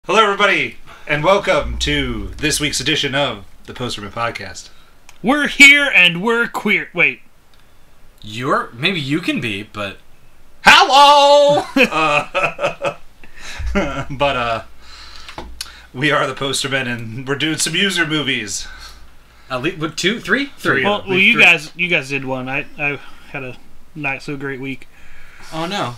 Hello, everybody, and welcome to this week's edition of the Posterman Podcast. We're here and we're queer. Wait. Maybe you can be, but... Hello! We are the Postermen, and we're doing some user movies. At least, what, three? Well, you guys did one. I had a not so great week. Oh, no.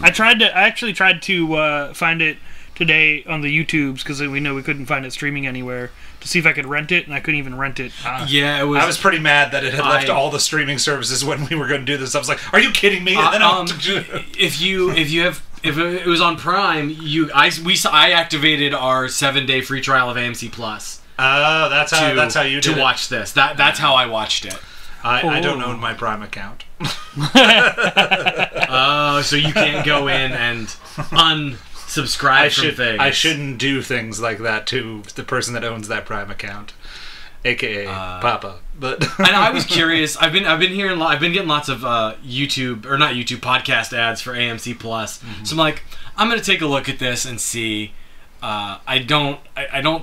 I actually tried to find it today on the YouTubes, because we know we couldn't find it streaming anywhere, to see if I could rent it, and I couldn't even rent it. Yeah, it was... I was pretty mad that it had left all the streaming services when we were going to do this. I was like, are you kidding me? And then if it was on Prime, I activated our 7-day free trial of AMC Plus. Oh, that's how you did to watch this. That's how I watched it. I don't own my Prime account. Oh, so you can't go in and unsubscribe from things. I shouldn't do things like that to the person that owns that Prime account, aka Papa. But and I was curious. I've been getting lots of podcast ads for AMC Plus. Mm-hmm. So I'm like, I'm gonna take a look at this and see. I don't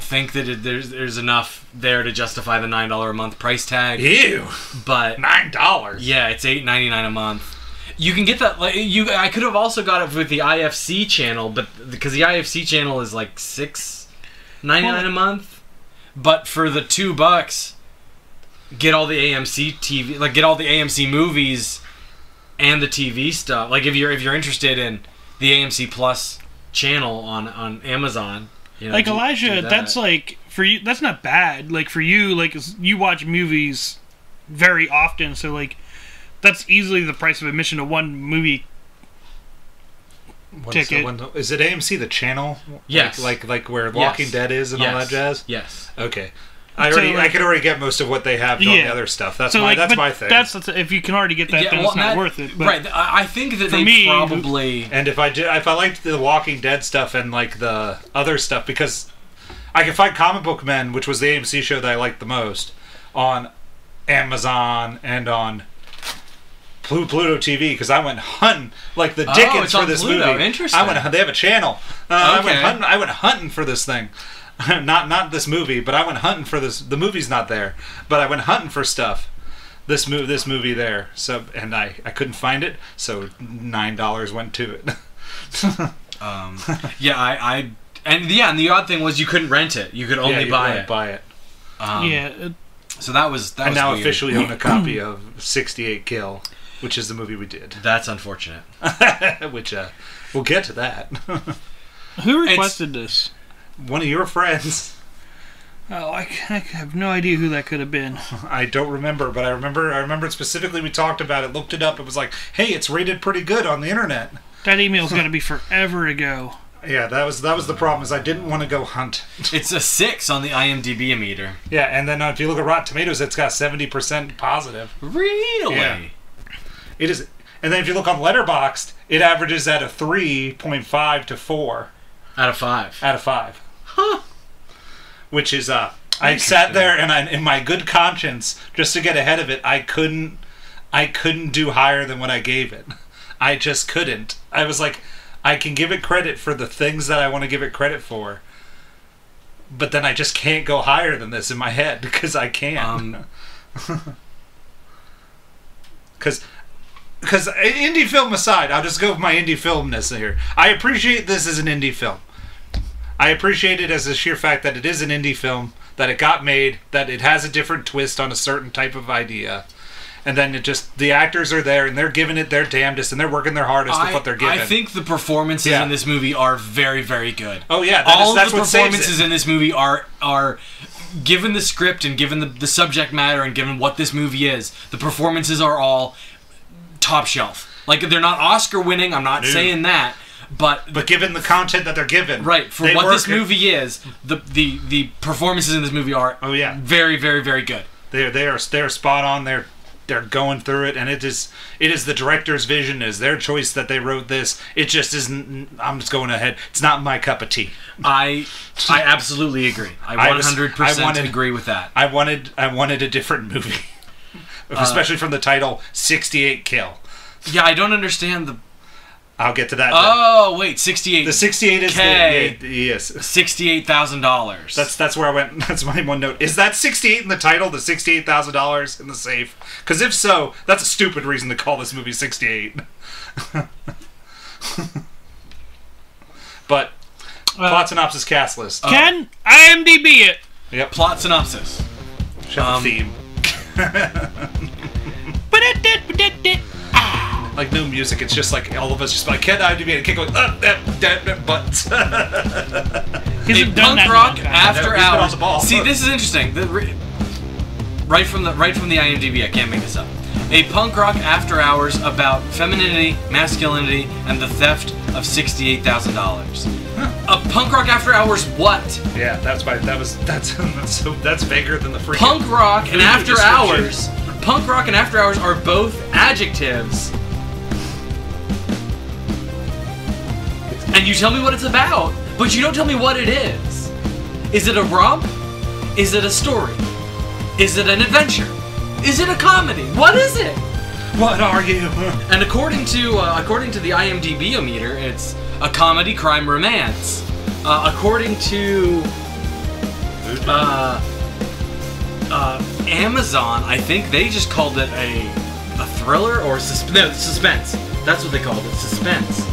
think that there's enough there to justify the $9 a month price tag. Ew. But $9. Yeah, it's $8.99 a month. You can get that. I could have also got it with the IFC channel, but because the IFC channel is like $6.99 a month. But for the $2, get all the AMC TV, like get all the AMC movies and the TV stuff. Like if you're interested in the AMC Plus channel on Amazon, like Elijah, that's like for you. That's not bad. Like for you, like you watch movies very often, so like that's easily the price of admission to one movie ticket. Is it AMC the channel? Yes. Like where Walking Dead is and all that jazz. Yes. Okay. I could already get most of what they have on the other stuff. That's my thing. That's if you can already get that, then it's not worth it. But right. I think that they probably... And if I liked the Walking Dead stuff and like the other stuff, because I can find Comic Book Men, which was the AMC show that I liked the most, on Amazon and on Pluto TV, because I went hunting like the Dickens for this Pluto. movie. Interesting. They have a channel. Okay. I went hunting for this thing. not this movie, but I went hunting for this. The movie's not there, but I went hunting for stuff. This movie there. So and I couldn't find it, so $9 went to it. And the odd thing was you couldn't rent it. You could only buy it. So that was and now weird. Officially own a copy of 68 Kill, which is the movie we did. That's unfortunate. Which we'll get to that. Who requested this? One of your friends. Oh, I have no idea who that could have been. I don't remember, but I remember specifically we talked about it, looked it up, it was like, hey, it's rated pretty good on the internet. That email's got to be forever ago. Yeah, that was the problem, is I didn't want to go hunt. It's a 6 on the IMDb meter. Yeah, and then if you look at Rotten Tomatoes, it's got 70% positive. Really? Yeah. It is. And then if you look on Letterboxd, it averages at a 3.5 to 4. Out of 5. Out of 5. Huh. Which is, I sat there and in my good conscience, just to get ahead of it, I couldn't do higher than what I gave it. I just couldn't. I was like, I can give it credit for the things that I want to give it credit for, but then I just can't go higher than this in my head, because I can't. Because indie film aside, I'll just go with my indie filmness here. I appreciate this as an indie film. I appreciate it as a sheer fact that it is an indie film, that it got made, that it has a different twist on a certain type of idea. And then the actors are there, and they're giving it their damnedest, and they're working their hardest with what they're given. I think the performances in this movie are very, very good. Oh, yeah. That's the performances in this movie are given the script and given the subject matter and given what this movie is, the performances are all top shelf. Like, they're not Oscar winning, I'm not saying that. But given the content that they're given, right, for what this movie is, the performances in this movie are very, very, very good. They're spot on. They're going through it, and it is the director's vision, is their choice that they wrote this. It just isn't. I'm just going ahead. It's not my cup of tea. I absolutely agree. I 100% agree with that. I wanted a different movie, especially from the title 68 Kill. Yeah, I don't understand I'll get to that. Oh wait, 68. The 68 is yes. $68,000. That's where I went. That's my one note. Is that 68 in the title? The $68,000 in the safe? Because if so, that's a stupid reason to call this movie 68. But plot synopsis, cast list. Can IMDb it? Yep. Plot synopsis. Shut the theme. Like no music, it's just like all of us just like can't IMDb and keep going butts. He's A done punk that rock one time. after He's been on hours. the ball. See, this is interesting. Right from the IMDb, I can't make this up. A punk rock after hours about femininity, masculinity, and the theft of $68,000. A punk rock after hours what? Yeah, that's vaguer than the freaking Punk rock and after description. hours. Punk rock and after hours are both adjectives. And you tell me what it's about, but you don't tell me what it is. Is it a romp? Is it a story? Is it an adventure? Is it a comedy? What is it? What are you? And according to the IMDb-o-meter, it's a comedy, crime, romance. According to Amazon, I think they just called it a thriller or suspense. That's what they called it, suspense.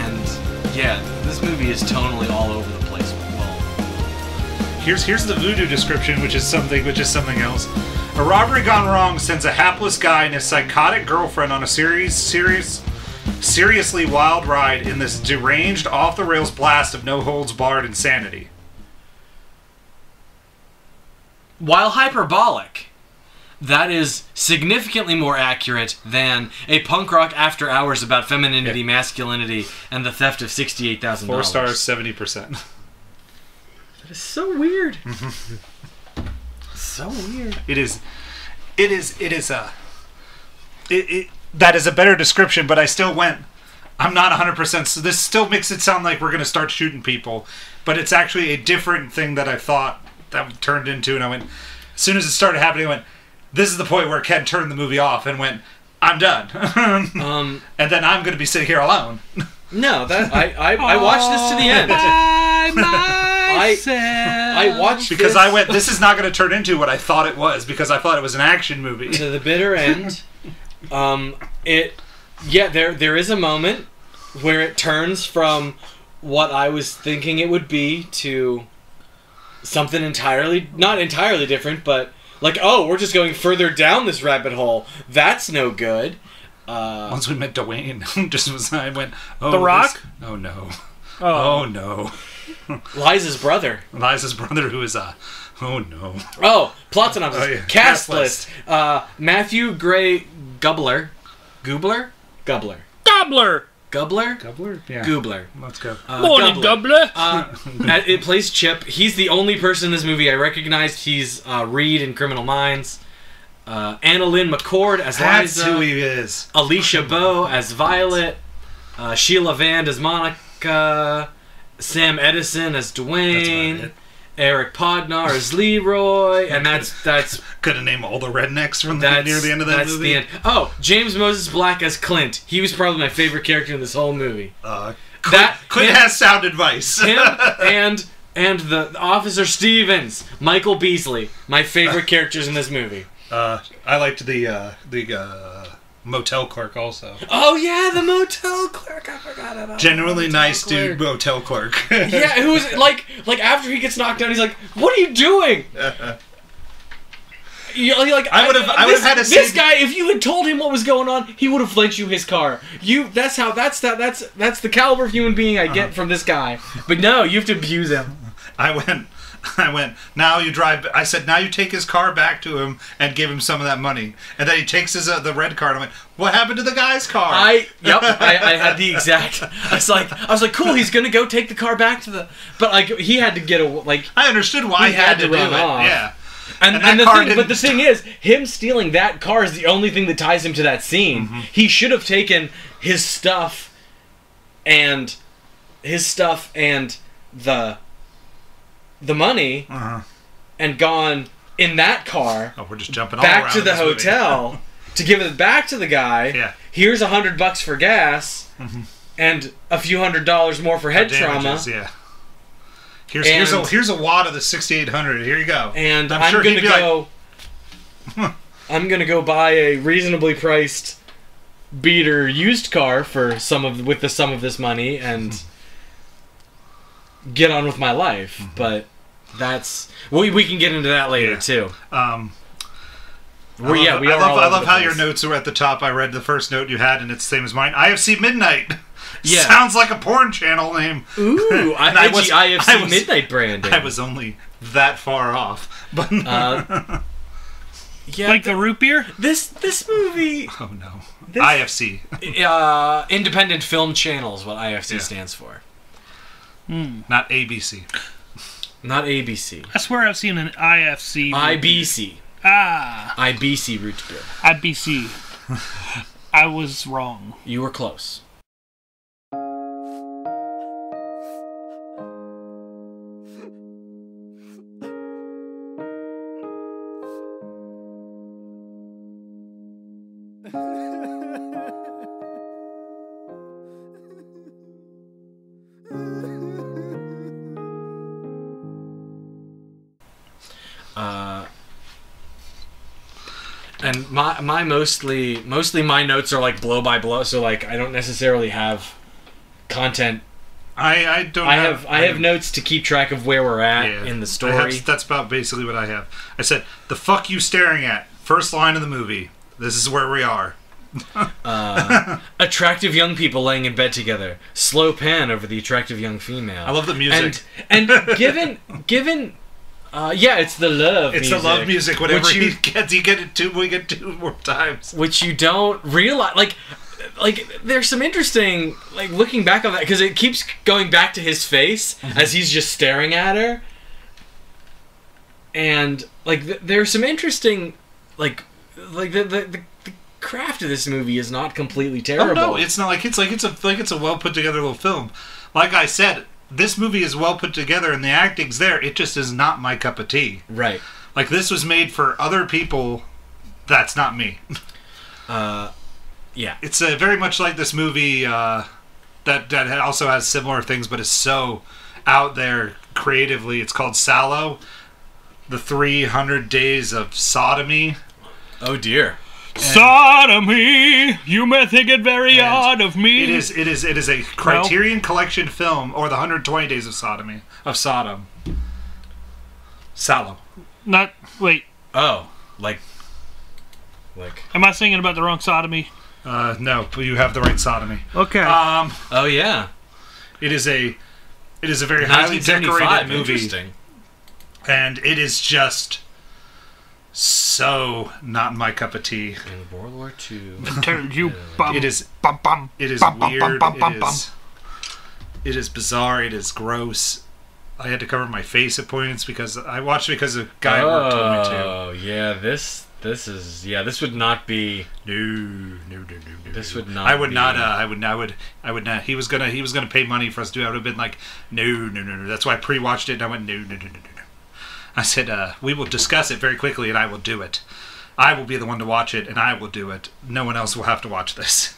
And yeah, this movie is tonally all over the place. Well, Here's the voodoo description, which is something else. A robbery gone wrong sends a hapless guy and his psychotic girlfriend on a seriously wild ride in this deranged, off-the-rails blast of no-holds-barred insanity. while hyperbolic, that is significantly more accurate than a punk rock after hours about femininity, masculinity, and the theft of $68,000. 4 stars, 70%. That is so weird. So weird. That is a better description, but I still went, I'm not 100%, so this still makes it sound like we're going to start shooting people, but it's actually a different thing that I thought that turned into, and I went, as soon as it started happening, I went, this is the point where Ken turned the movie off and went, I'm done. And then I'm going to be sitting here alone. No, that I watched this to the end. I watched because this I went, this is not going to turn into what I thought it was, because I thought it was an action movie. to the bitter end. There is a moment where it turns from what I was thinking it would be to something not entirely different, but like, oh, we're just going further down this rabbit hole. That's no good. Once we met Dwayne, I went, oh, The Rock? Oh no. Oh. Oh no. Liza's brother. Liza's brother, who is oh no. Oh, plot synopsis. Oh, yeah. Cast Cast list. Matthew Gray Gubler. Goobler? Gubler. Gobbler! Gubler? Gobbler? Yeah. Goobler. Let's go. Morning, Gobbler! It plays Chip. He's the only person in this movie I recognized. He's Reed in Criminal Minds. Anna Lynn McCord as That's Liza. who he is. Alicia Bowe as Violet. Sheila Vand as Monica. Sam Edison as Dwayne. Eric Podnar as Leroy. And that's Gonna name all the rednecks from near the end of that that's movie. the end. Oh, James Moses Black as Clint. He was probably my favorite character in this whole movie. Clint has sound advice. Him and the Officer Stevens, Michael Beasley, my favorite characters in this movie. I liked the motel clerk also. Oh yeah, the motel clerk. I forgot about. Genuinely nice dude, motel clerk. Yeah, who was like after he gets knocked down, he's like, "What are you doing?" I would have had this guy. If you had told him what was going on, he would have lent you his car. That's the caliber of human being I get from this guy. But no, you have to abuse him. I went, now you drive. I said, now you take his car back to him and give him some of that money. And then he takes the red car. And I went, what happened to the guy's car? I had the exact. I was like, cool. He's gonna go take the car back to the. But like, he had to get I understood why he had to do run it. off. Yeah. But the thing is, him stealing that car is the only thing that ties him to that scene. Mm-hmm. He should have taken his stuff and the money and gone in that car. Oh, we're just jumping all back around to the this movie. hotel to give it back to the guy. Yeah. Here's $100 for gas, and a few $100 more for head trauma. Yeah. Here's a wad of the 6800. Here you go. And I'm sure gonna go. Like, I'm gonna go buy a reasonably priced beater used car for with the sum of this money and get on with my life. But that's we can get into that later too. I love how your notes are at the top. I read the first note you had, and it's the same as mine. IFC Midnight. Yeah. Sounds like a porn channel name. Ooh, IFC Midnight branding. I was only that far off. But yeah, like the root beer? This movie... Oh, no. IFC. Independent Film Channel is what IFC stands for. Not ABC. Not ABC. I swear I've seen an IFC. IBC. IBC root beer. IBC. I was wrong. You were close. And my mostly my notes are like blow by blow, so like I don't necessarily have content. I have notes to keep track of where we're at in the story. That's about basically what I have. I said, "The fuck you staring at?" First line of the movie. This is where we are. Attractive young people laying in bed together. Slow pan over the attractive young female. I love the music. And given. It's the love music. It's the love music. Whatever he gets, we get 2 more times. Which you don't realize. Like there's some interesting, like, looking back on that, because it keeps going back to his face as he's just staring at her. And, like, there's some interesting, like the craft of this movie is not completely terrible. Oh, no, it's not like it's a well put together little film. Like I said, this movie is well put together and the acting's there. It just is not my cup of tea. Right. Like, this was made for other people. That's not me. Yeah. It's very much like this movie that also has similar things, but is so out there creatively. It's called Sallow. The 300 Days of Sodomy. Oh, dear. Sodomy, you may think it very odd of me. It is a Criterion Collection film, or the 120 Days of Sodom. Sallow. Wait. Oh, like. Am I singing about the wrong sodomy? No, but you have the right sodomy. Okay. Oh yeah. It is a very highly decorated movie. Interesting. And it is just so not my cup of tea. In World War II. It is weird. It is bizarre. It is gross. I had to cover my face at points because I watched it because a guy at work told me to. Oh yeah, this would not be. No. This would not. I would not. He was gonna pay money for us to do it. I would have been like, no. That's why I pre-watched it and I went, no. I said, we will discuss it very quickly and I will do it. I will be the one to watch it and I will do it. No one else will have to watch this.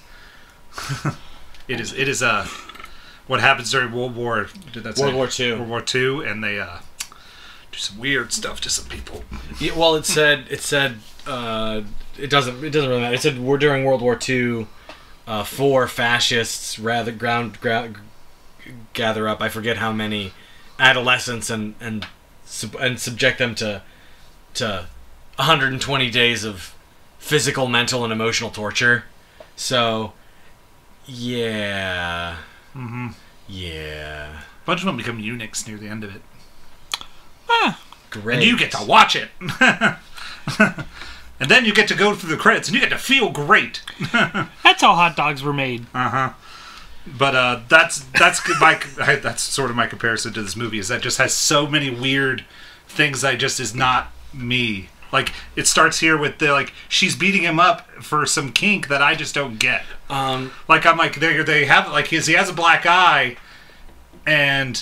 It is what happens during World War II. World War II, and they do some weird stuff to some people. Yeah, well, it said it doesn't really matter. It said we're during World War II. 4 fascists gather up. I forget how many adolescents and subject them to 120 days of physical, mental, and emotional torture. So, yeah. Mm-hmm. Yeah. A bunch of them become eunuchs near the end of it. Great. And you get to watch it. And then you get to go through the credits and you get to feel great. That's how hot dogs were made. Uh-huh. But that's sort of my comparison to this movie, is that just has so many weird things that just is not me. Like, it starts here with she's beating him up for some kink that I just don't get. I'm like, they have, like, he has a black eye and,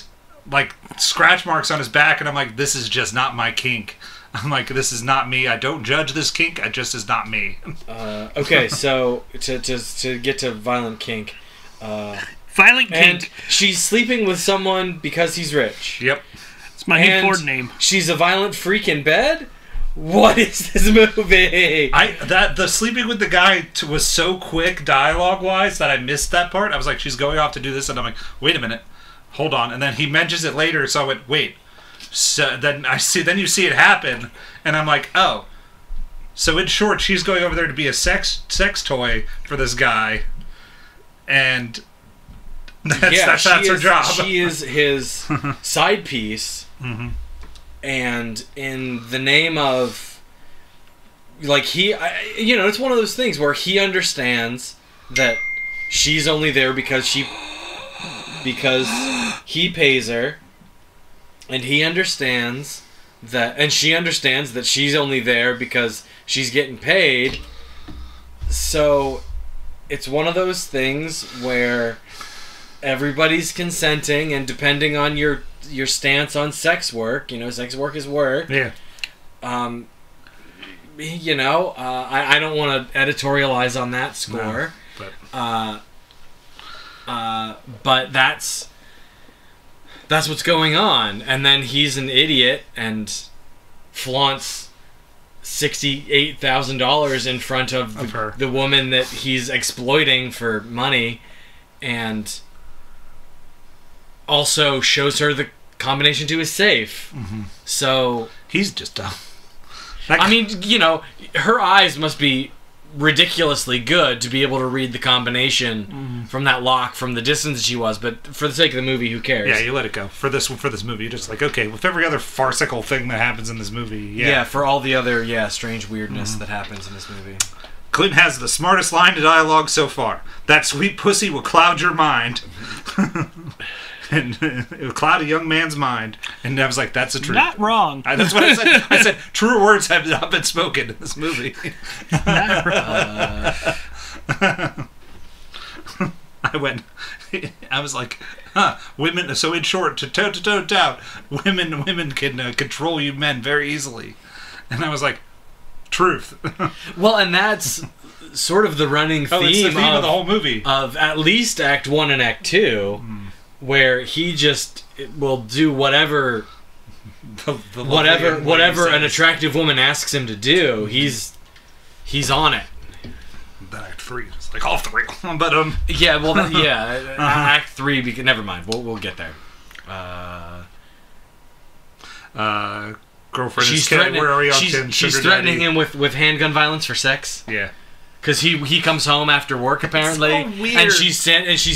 like, scratch marks on his back, and I'm like, this is just not my kink. I'm like, this is not me. I don't judge this kink. It just is not me. Okay, so to get to violent kink. Violent And kink. she's sleeping with someone because he's rich. Yep. It's my new board name. She's a violent freak in bed? What is this movie? The sleeping with the guy was so quick dialogue-wise that I missed that part. I was like, she's going off to do this, and I'm like, wait a minute. Hold on. And then he mentions it later, so I went, wait. So then you see it happen, and I'm like, oh. So in short, she's going over there to be a sex toy for this guy, and that's her job. She is his side piece, and in the name of, like, it's one of those things where he understands that she's only there because he pays her. And he understands that, and she understands that she's only there because she's getting paid. So, it's one of those things where everybody's consenting, and depending on your stance on sex work, sex work is work. Yeah. I don't want to editorialize on that score. No, but that's what's going on. And then he's an idiot and flaunts $68,000 in front of the woman that he's exploiting for money, and also shows her the combination to his safe. So he's just dumb. I mean, her eyes must be ridiculously good to be able to read the combination from that lock from the distance that she was, but for the sake of the movie, who cares? Yeah, you let it go. For this movie, you're just like, okay, with every other farcical thing that happens in this movie, yeah, for all the other strange weirdness that happens in this movie. Clint has the smartest line to dialogue so far. That sweet pussy will cloud your mind. And it will cloud a young man's mind. And I was like, that's the truth. Not wrong. That's what I said. I said, truer words have not been spoken in this movie. Not wrong. I was like, women, so in short, to toe out, women can control you men very easily. And I was like, truth. Well, and that's sort of the running theme, it's the theme of the whole movie. Of at least Act 1 and Act 2, where he just will do whatever whatever an attractive woman asks him to do. He's on it. Then Act 3 is like all three, but yeah, well, Act 3. Never mind, we'll get there. Girlfriend she's is threatening. Where are we? She's threatening him with handgun violence for sex. Yeah. Because he comes home after work apparently, so weird. and she's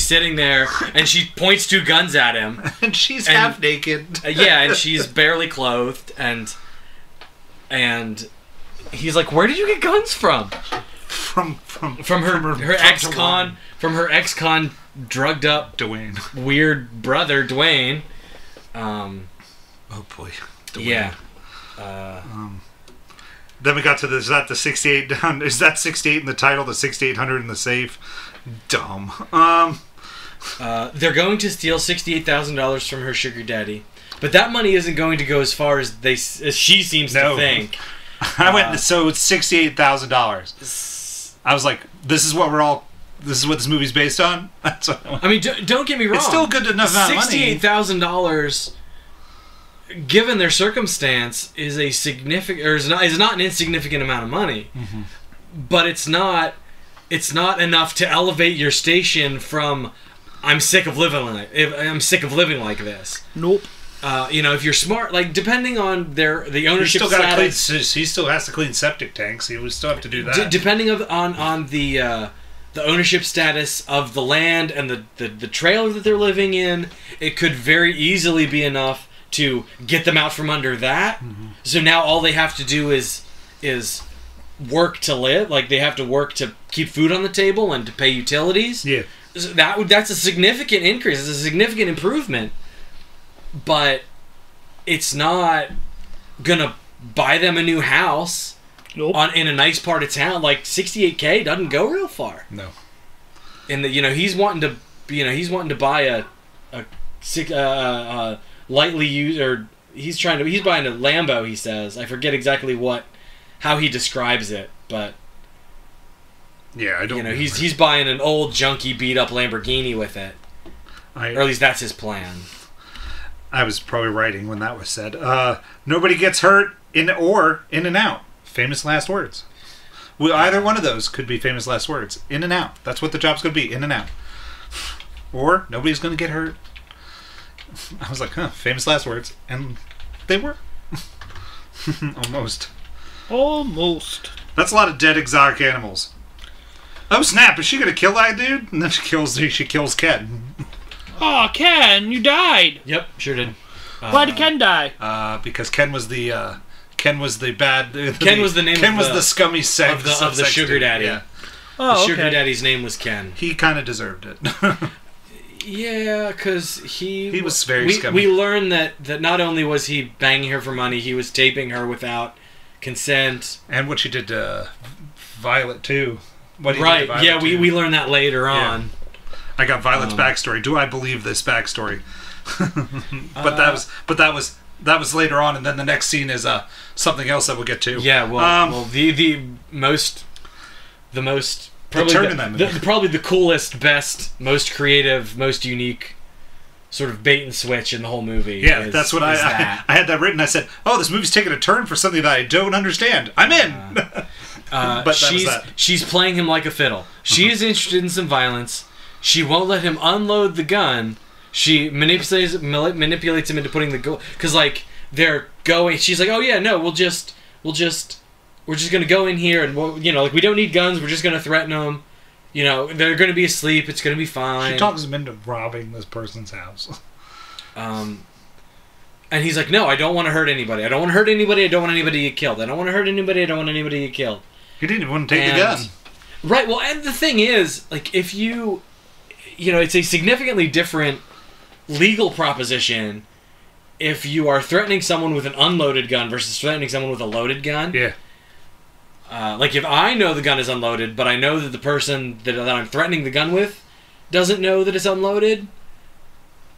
sitting there, and she points two guns at him, and she's half naked. Yeah, and she's barely clothed, and he's like, "Where did you get guns from?" From her ex-con drugged up Dwayne, weird brother Dwayne. Oh boy. Dwayne. Yeah. Then we got to is that the 68 down? Is that 68 in the title? The 6800 in the safe? Dumb. They're going to steal $68,000 from her sugar daddy, but that money isn't going to go as far as she seems to think. I went. So it's $68,000. I was like, this is what this movie's based on. That's what I mean, don't get me wrong. It's still good enough amount of money. $68,000. Given their circumstance, is a significant, or is not an insignificant amount of money, but it's not enough to elevate your station from I'm sick of living like this. Nope. If you're smart, like depending on the ownership status, he still has to clean septic tanks. He would still have to do that. Depending on the ownership status of the land and the trailer that they're living in, it could very easily be enough to get them out from under that. So now all they have to do is work to live. Like they have to work to keep food on the table and to pay utilities. Yeah, so that's a significant increase. It's a significant improvement, but it's not gonna buy them a new house. Nope. In a nice part of town. Like $68K doesn't go real far. No. And he's wanting to buy a lightly used or he's buying a Lambo, he says. I forget exactly how he describes it, but yeah, I don't. You know, he's buying an old junky beat up Lamborghini with it, or at least that's his plan. I was probably writing when that was said. Nobody gets hurt in and out. Famous last words. Well, either one of those could be famous last words. In and out. That's what the job's going to be. In and out. Or nobody's going to get hurt. I was like, famous last words. And they were. Almost. Almost. That's a lot of dead exotic animals. Oh, snap. Is she going to kill that dude? And then she kills Ken. Oh, Ken, you died. Yep, sure did. Why did Ken die? Because Ken was the bad. Ken was the name. Ken was the scummy sex of the sugar daddy. Yeah. Oh, the sugar daddy's name was Ken. He kind of deserved it. Yeah, because he was very scummy. We learned that not only was he banging her for money, he was taping her without consent. And what she did to Violet too. Right? Yeah, we learned that later on. I got Violet's backstory. Do I believe this backstory? But that was later on, and then the next scene is something else that we'll get to. Yeah, well, the most probably the coolest, best, most creative, most unique sort of bait and switch in the whole movie. Yeah, that's what I had that written. I said, "Oh, this movie's taking a turn for something that I don't understand. I'm in." But she's playing him like a fiddle. She is interested in some violence. She won't let him unload the gun. She manipulates him into putting the gun, because like they're going. She's like, "Oh yeah, no, we're just gonna go in here and like we don't need guns. We're just gonna threaten them. You know, they're gonna be asleep. It's gonna be fine." She talks him into robbing this person's house. And he's like, "No, I don't want to hurt anybody. I don't want to hurt anybody. I don't want anybody to get killed. I don't want to hurt anybody. I don't want anybody to get killed." He didn't even want to take the gun. Right. Well, and the thing is, like, if it's a significantly different legal proposition if you are threatening someone with an unloaded gun versus threatening someone with a loaded gun. Yeah. Like, if I know the gun is unloaded, but I know that the person that I'm threatening the gun with doesn't know that it's unloaded,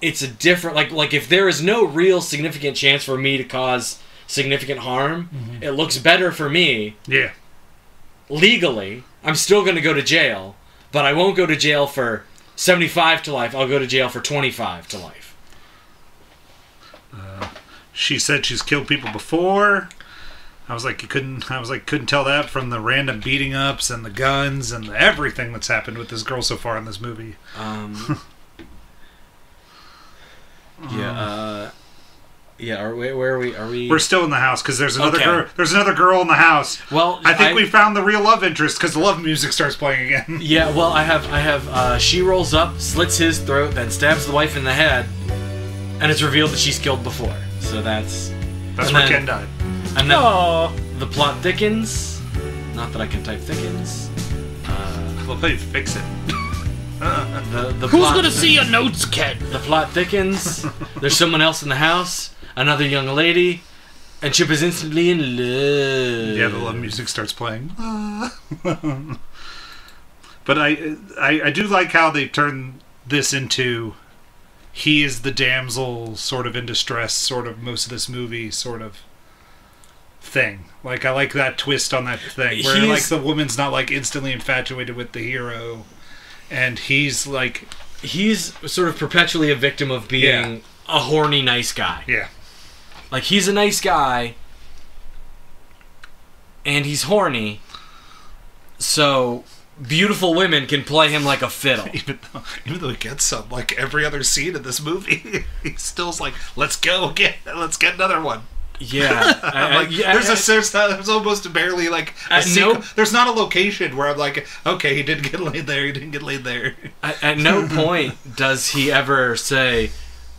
it's a different... Like if there is no real significant chance for me to cause significant harm, it looks better for me. Yeah. Legally, I'm still going to go to jail, but I won't go to jail for 75 to life. I'll go to jail for 25 to life. She said she's killed people before. I was like, couldn't tell that from the random beating ups and the guns and everything that's happened with this girl so far in this movie. Where are we? We're still in the house because there's another girl. There's another girl in the house. Well, I think we found the real love interest because the love music starts playing again. Yeah. Well, I have. She rolls up, slits his throat, then stabs the wife in the head, and it's revealed that she's killed before. So that's where Ken died. And then the plot thickens. Not that I can type thickens. We'll play fix it. Who's gonna see your notes, Ken? The plot thickens. There's someone else in the house. Another young lady, and Chip is instantly in love. Yeah, the love music starts playing. But I do like how they turn this into he is the damsel sort of in distress, sort of most of this movie sort of thing. Like, I like that twist on that thing where like the woman's not like instantly infatuated with the hero, and he's sort of perpetually a victim of being a horny nice guy. Yeah. Like, he's a nice guy, and he's horny, so beautiful women can play him like a fiddle. Even though he gets some, like every other scene in this movie, he still's like, let's go again, let's get another one. Yeah. There's almost barely like there's not a location where I'm like, okay, he didn't get laid there. At no point does he ever say,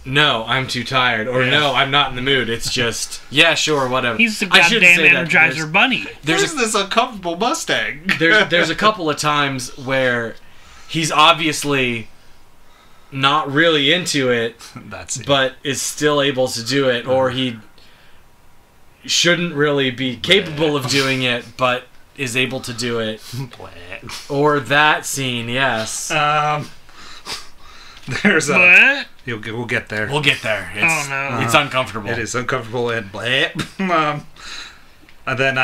no, I'm too tired, or no, I'm not in the mood. It's just, yeah, sure, whatever. He's the goddamn Energizer Bunny. There's this uncomfortable Mustang. There's a couple of times where he's obviously not really into it, but is still able to do it, or he shouldn't really be capable of doing it, but is able to do it. Or that scene, yes. There's a. What? We'll get there. We'll get there. It's, Oh, no. It's uncomfortable. It is uncomfortable and blah. And then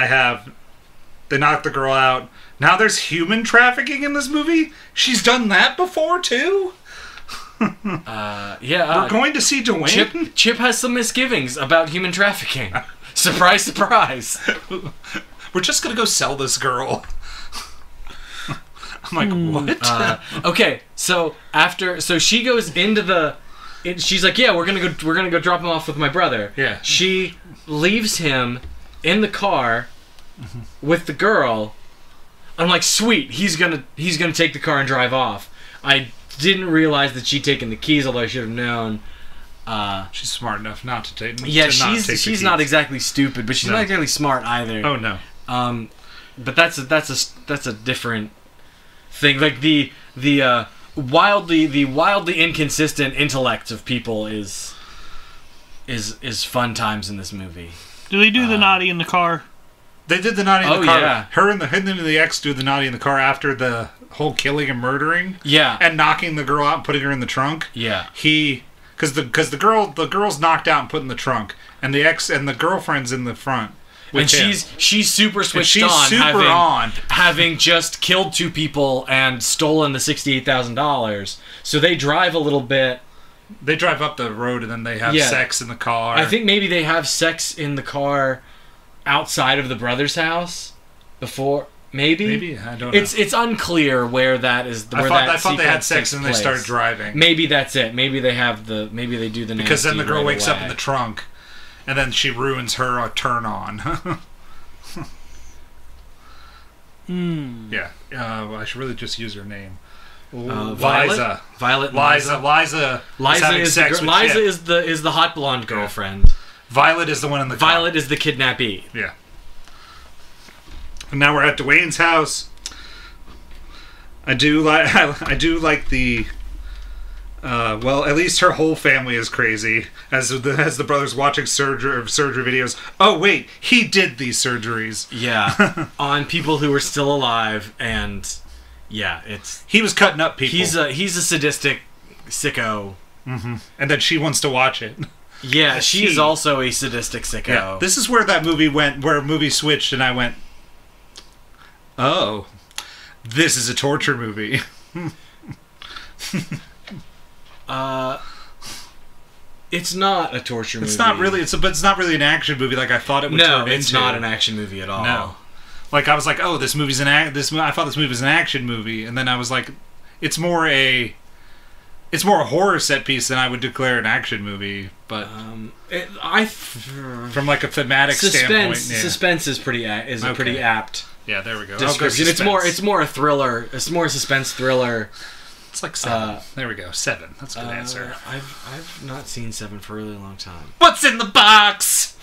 they knock the girl out. Now there's human trafficking in this movie? She's done that before, too? Yeah. We're going to see Dwayne? Chip has some misgivings about human trafficking. Surprise, surprise. We're just going to go sell this girl. I'm like, what? Okay, so she goes into she's like, yeah, we're gonna go drop him off with my brother. Yeah. She leaves him in the car with the girl. I'm like, sweet, he's gonna take the car and drive off. I didn't realize that she'd taken the keys, although I should have known. She's smart enough not to take. Yeah, to not take the she's keys. not exactly stupid, but she's not exactly smart either. Oh no. But that's a different thing. Like the wildly inconsistent intellect of people is fun times in this movie. Do they do the naughty in the car? They did the naughty in the car. Yeah. Her and the ex do the naughty in the car after the whole killing and murdering. Yeah. And knocking the girl out and putting her in the trunk. Yeah. Because the girl's knocked out and put in the trunk, and the ex and the girlfriend's in the front. And she's super switched on, having just killed 2 people and stolen the $68,000. So they drive a little bit. They drive up the road and then they have sex in the car. I think maybe they have sex in the car outside of the brother's house before. Maybe I don't know. It's unclear where that is. I thought they had sex and they started driving. Maybe that's it. Maybe they do the because then the girl wakes away. up in the trunk. And then she ruins her turn on. Yeah. I should really just use her name. Liza. Violet. Liza is sex with Liza Chip. is the hot blonde girlfriend. Violet is the one in the car. Violet is the kidnappee. Yeah. And now we're at Dwayne's house. I do like the. Well, at least her whole family is crazy. As the brothers watching surgery videos. Oh wait, he did these surgeries. Yeah, on people who were still alive, and yeah, he was cutting up people. He's a sadistic sicko. Mm-hmm. And then she wants to watch it. Yeah, she is also a sadistic sicko. Yeah, this is where that movie went, where a movie switched, and I went, oh, this is a torture movie. It's not a torture movie. It's not really. But it's not really an action movie like I thought it would turn into. No, it's not an action movie at all. No, like I was like, oh, this movie's I thought this movie was an action movie, and then I was like, it's more a horror set piece than I would declare an action movie. But from like a thematic standpoint, suspense is pretty apt. Yeah, there we go. Description. It's more a thriller. It's more a suspense thriller. It's like 7. There we go. 7. That's a good answer. I've not seen 7 for a really long time. What's in the box?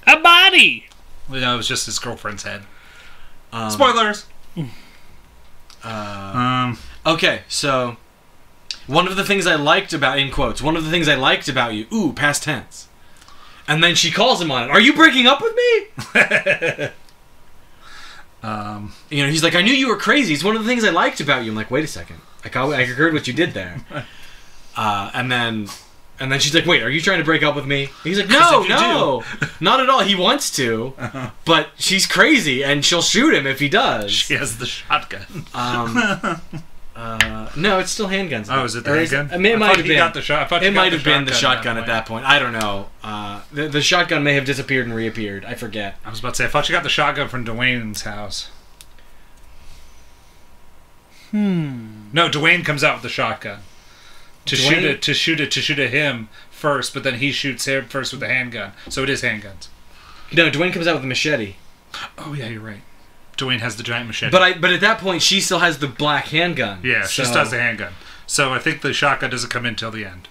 A body! Well, no, it was just his girlfriend's head. Spoilers! Okay, so one of the things I liked about, in quotes, one of the things I liked about you, ooh, past tense. And then she calls him on it. Are you breaking up with me? He's like, I knew you were crazy. It's one of the things I liked about you. I'm like, wait a second. I heard what you did there. And then she's like, wait, are you trying to break up with me? He's like, no, not at all. He wants to, but she's crazy and she'll shoot him if he does. She has the shotgun. No, it's still handguns. Oh, is it the handgun? It might have been. It might have been the shotgun at that point. I don't know. The shotgun may have disappeared and reappeared. I forget. I was about to say, I thought you got the shotgun from Dwayne's house. No, Dwayne comes out with the shotgun to shoot at him first, but then he shoots him first with the handgun. So it is handguns. No, Dwayne comes out with the machete. Oh yeah, you're right. Dwayne has the giant machete. But at that point, she still has the black handgun. Yeah, she still has the handgun. So I think the shotgun doesn't come in till the end.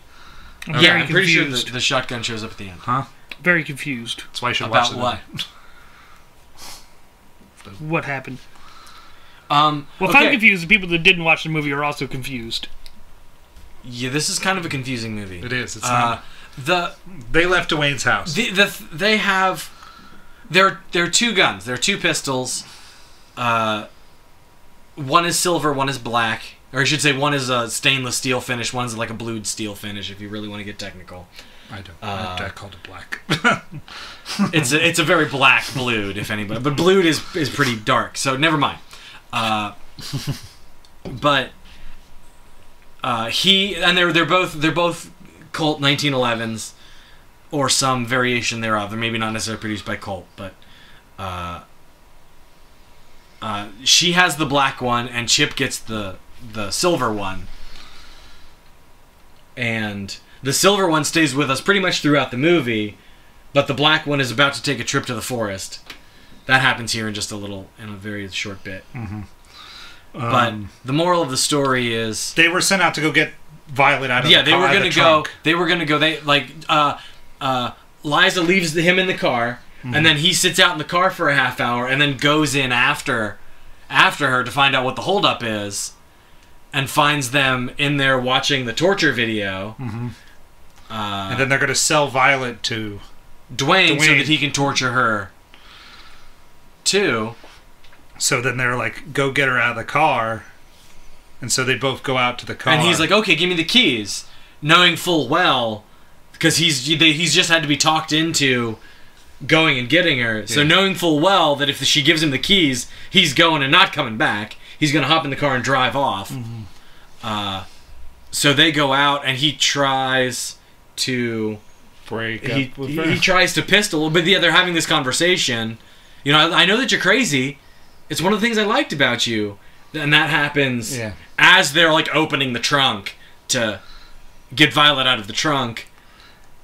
I'm pretty sure the shotgun shows up at the end. Huh? Very confused. That's why you should watch the movie. What happened? If okay. I'm confused, the people that didn't watch the movie are also confused. Yeah, this is kind of a confusing movie. It is. It's not. They left Dwayne's house. They have. There are 2 guns. There are 2 pistols. One is silver. One is black. Or I should say one is a stainless steel finish, one's like a blued steel finish if you really want to get technical. I don't. I called it black. It's a very black blued, if anybody. But blued is pretty dark, so never mind. But they're both Colt 1911s or some variation thereof. They're maybe not necessarily produced by Colt, but she has the black one and Chip gets the silver one. And the silver one stays with us pretty much throughout the movie, but the black one is about to take a trip to the forest. That happens here in a very short bit. Mm-hmm. But the moral of the story is they were sent out to go get Violet out of the car. They were gonna go. They Liza leaves him in the car, and then he sits out in the car for a half hour, and then goes in after her to find out what the holdup is, and finds them in there watching the torture video. Mm-hmm. And then they're gonna sell Violet to Dwayne so that he can torture her too. So then they're like, go get her out of the car. And so they both go out to the car. And he's like, okay, give me the keys. Knowing full well, because he's just had to be talked into going and getting her. So knowing full well that if she gives him the keys, he's going and not coming back. He's going to hop in the car and drive off. Mm-hmm. So they go out and he tries to... break up with her. He tries to pistol, but they're having this conversation. You know, I know that you're crazy. It's one of the things I liked about you. And that happens as they're like opening the trunk to get Violet out of the trunk.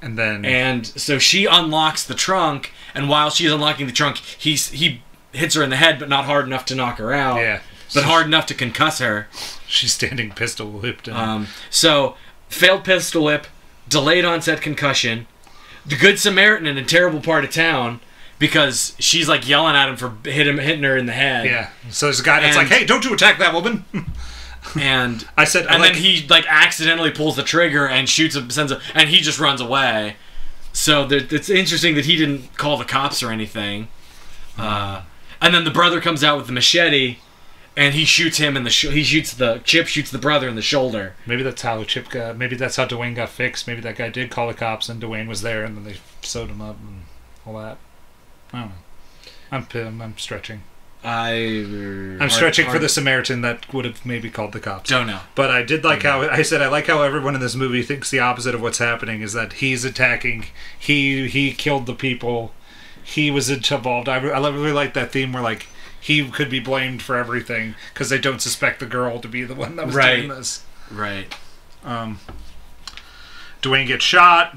And so she unlocks the trunk, and while she's unlocking the trunk, he hits her in the head, but not hard enough to knock her out. Yeah. But hard enough to concuss her. She's standing pistol whipped. So failed pistol whip, delayed onset concussion, the Good Samaritan in a terrible part of town. Because she's like yelling at him for hitting her in the head. Yeah. So there's a guy that's like, "Hey, don't you attack that woman!" And I said, and then he like accidentally pulls the trigger and shoots him, and he just runs away. So it's interesting that he didn't call the cops or anything. And then the brother comes out with the machete, and he shoots him in the Chip shoots the brother in the shoulder. Maybe that's how Chip got. Maybe that's how Dwayne got fixed. Maybe that guy did call the cops, and Dwayne was there, and then they sewed him up and all that. I don't know. I'm stretching. I'm stretching for the Samaritan that would have maybe called the cops. Don't know. But I did like how I said I like how everyone in this movie thinks the opposite of what's happening is that he's attacking. He killed the people. He was involved. I really like that theme where like he could be blamed for everything because they don't suspect the girl to be the one that was doing this. Right. Dwayne gets shot.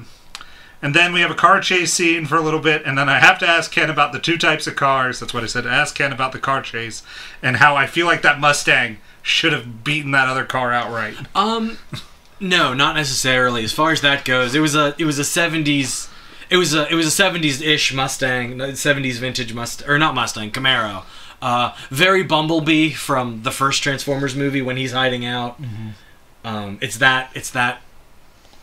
And then we have a car chase scene for a little bit, and then I have to ask Ken about the two types of cars. That's what I said. Ask Ken about the car chase and how I feel like that Mustang should have beaten that other car outright. No, not necessarily. As far as that goes, it was a 70s. It was a 70s-ish Mustang, 70s vintage Mustang, or not Mustang, Camaro. Very Bumblebee from the first Transformers movie when he's hiding out. Mm-hmm. It's that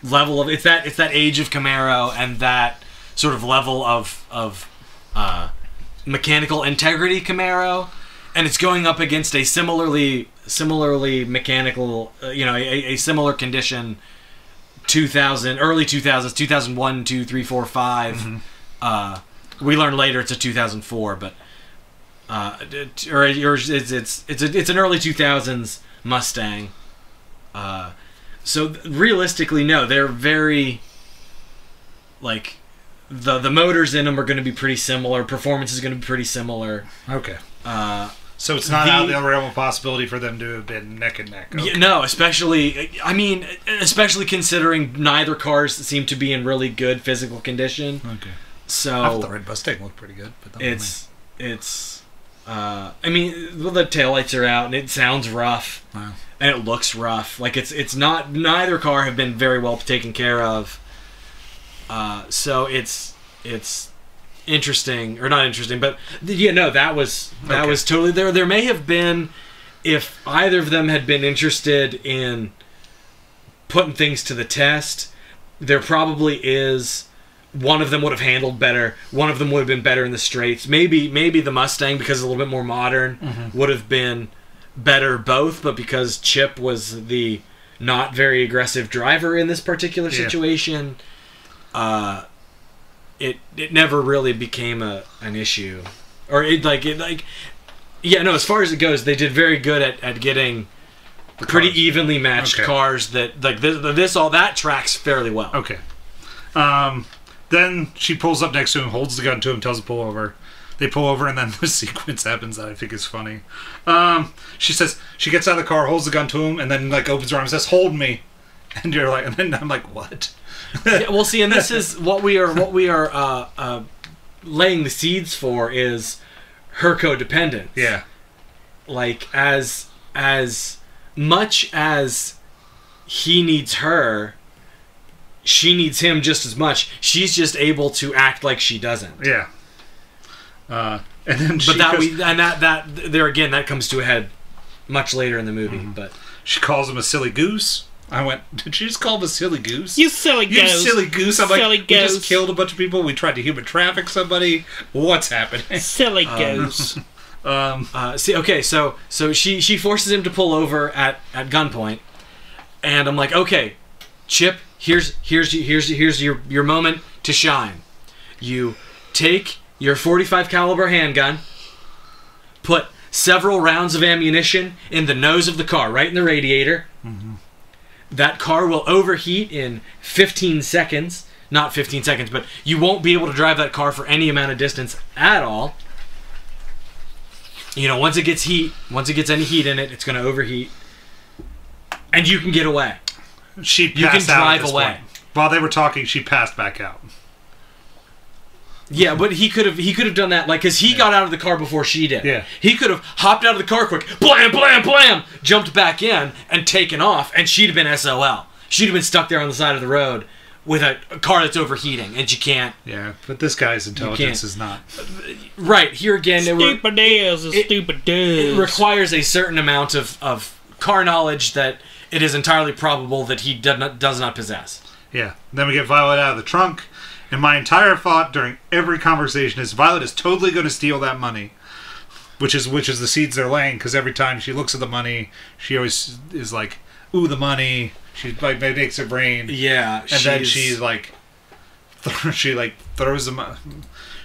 level of it's that age of Camaro and that sort of level of mechanical integrity Camaro, and it's going up against a similarly mechanical a similar condition 2000 early 2000s 2001 2 3 4 5 mm-hmm. We learn later it's a 2004 but it's an early 2000s Mustang. So realistically, no, they're very, like, the motors in them are going to be pretty similar. Performance is going to be pretty similar. Okay. So it's not out of the realm of possibility for them to have been neck and neck. Okay. Yeah, no, especially considering neither cars seem to be in really good physical condition. Okay. So I thought the Red Mustang looked pretty good. But the taillights are out and it sounds rough. Wow. And it looks rough. Like it's not. Neither car have been very well taken care of. So it's interesting or not interesting, but that was totally there. There may have been, if either of them had been interested in putting things to the test, there probably is. One of them would have handled better. One of them would have been better in the straights. Maybe the Mustang, because it's a little bit more modern, mm-hmm. would have been better both, but because Chip was the not very aggressive driver in this particular situation, it never really became an issue, or as far as it goes, they did very good at getting pretty evenly matched cars that all that tracks fairly well. Okay. Then she pulls up next to him, holds the gun to him, tells him to pull over. They pull over, and then the sequence happens that I think is funny. She says she gets out of the car, holds the gun to him, and then opens her arms and says, "Hold me." And you're like, and then I'm like, what? Yeah, well, see, and this is what we are laying the seeds for is her codependence. Yeah. Like as much as he needs her, she needs him just as much. She's just able to act like she doesn't. Yeah. And then that comes to a head much later in the movie. But she calls him a silly goose. I went, did she just call him a silly goose? You silly goose. You silly goose. I'm silly like, we just killed a bunch of people. We tried to human traffic somebody. What's happening? Silly goose. So she forces him to pull over at gunpoint, and I'm like, okay, Chip, here's your moment to shine. You take your .45 caliber handgun, put several rounds of ammunition in the nose of the car, right in the radiator. Mm-hmm. That car will overheat in 15 seconds. Not 15 seconds, but you won't be able to drive that car for any amount of distance at all. You know, once it gets any heat in it, it's going to overheat. And you can get away. You can drive away. While they were talking, she passed back out. Yeah, but he could have done that, because he got out of the car before she did. Yeah. He could have hopped out of the car quick, blam, blam, blam, jumped back in, and taken off, and she'd have been SOL. She'd have been stuck there on the side of the road with a car that's overheating, and she can't. Yeah, but this guy's intelligence is not. Right, here again... Stupid It requires a certain amount of car knowledge that it is entirely probable that he does not possess. Yeah. Then we get Violet out of the trunk. And my entire thought during every conversation is Violet is totally going to steal that money, which is the seeds they're laying. Because every time she looks at the money, she always is like, "Ooh, the money." She makes her brain. Yeah, and then she throws them.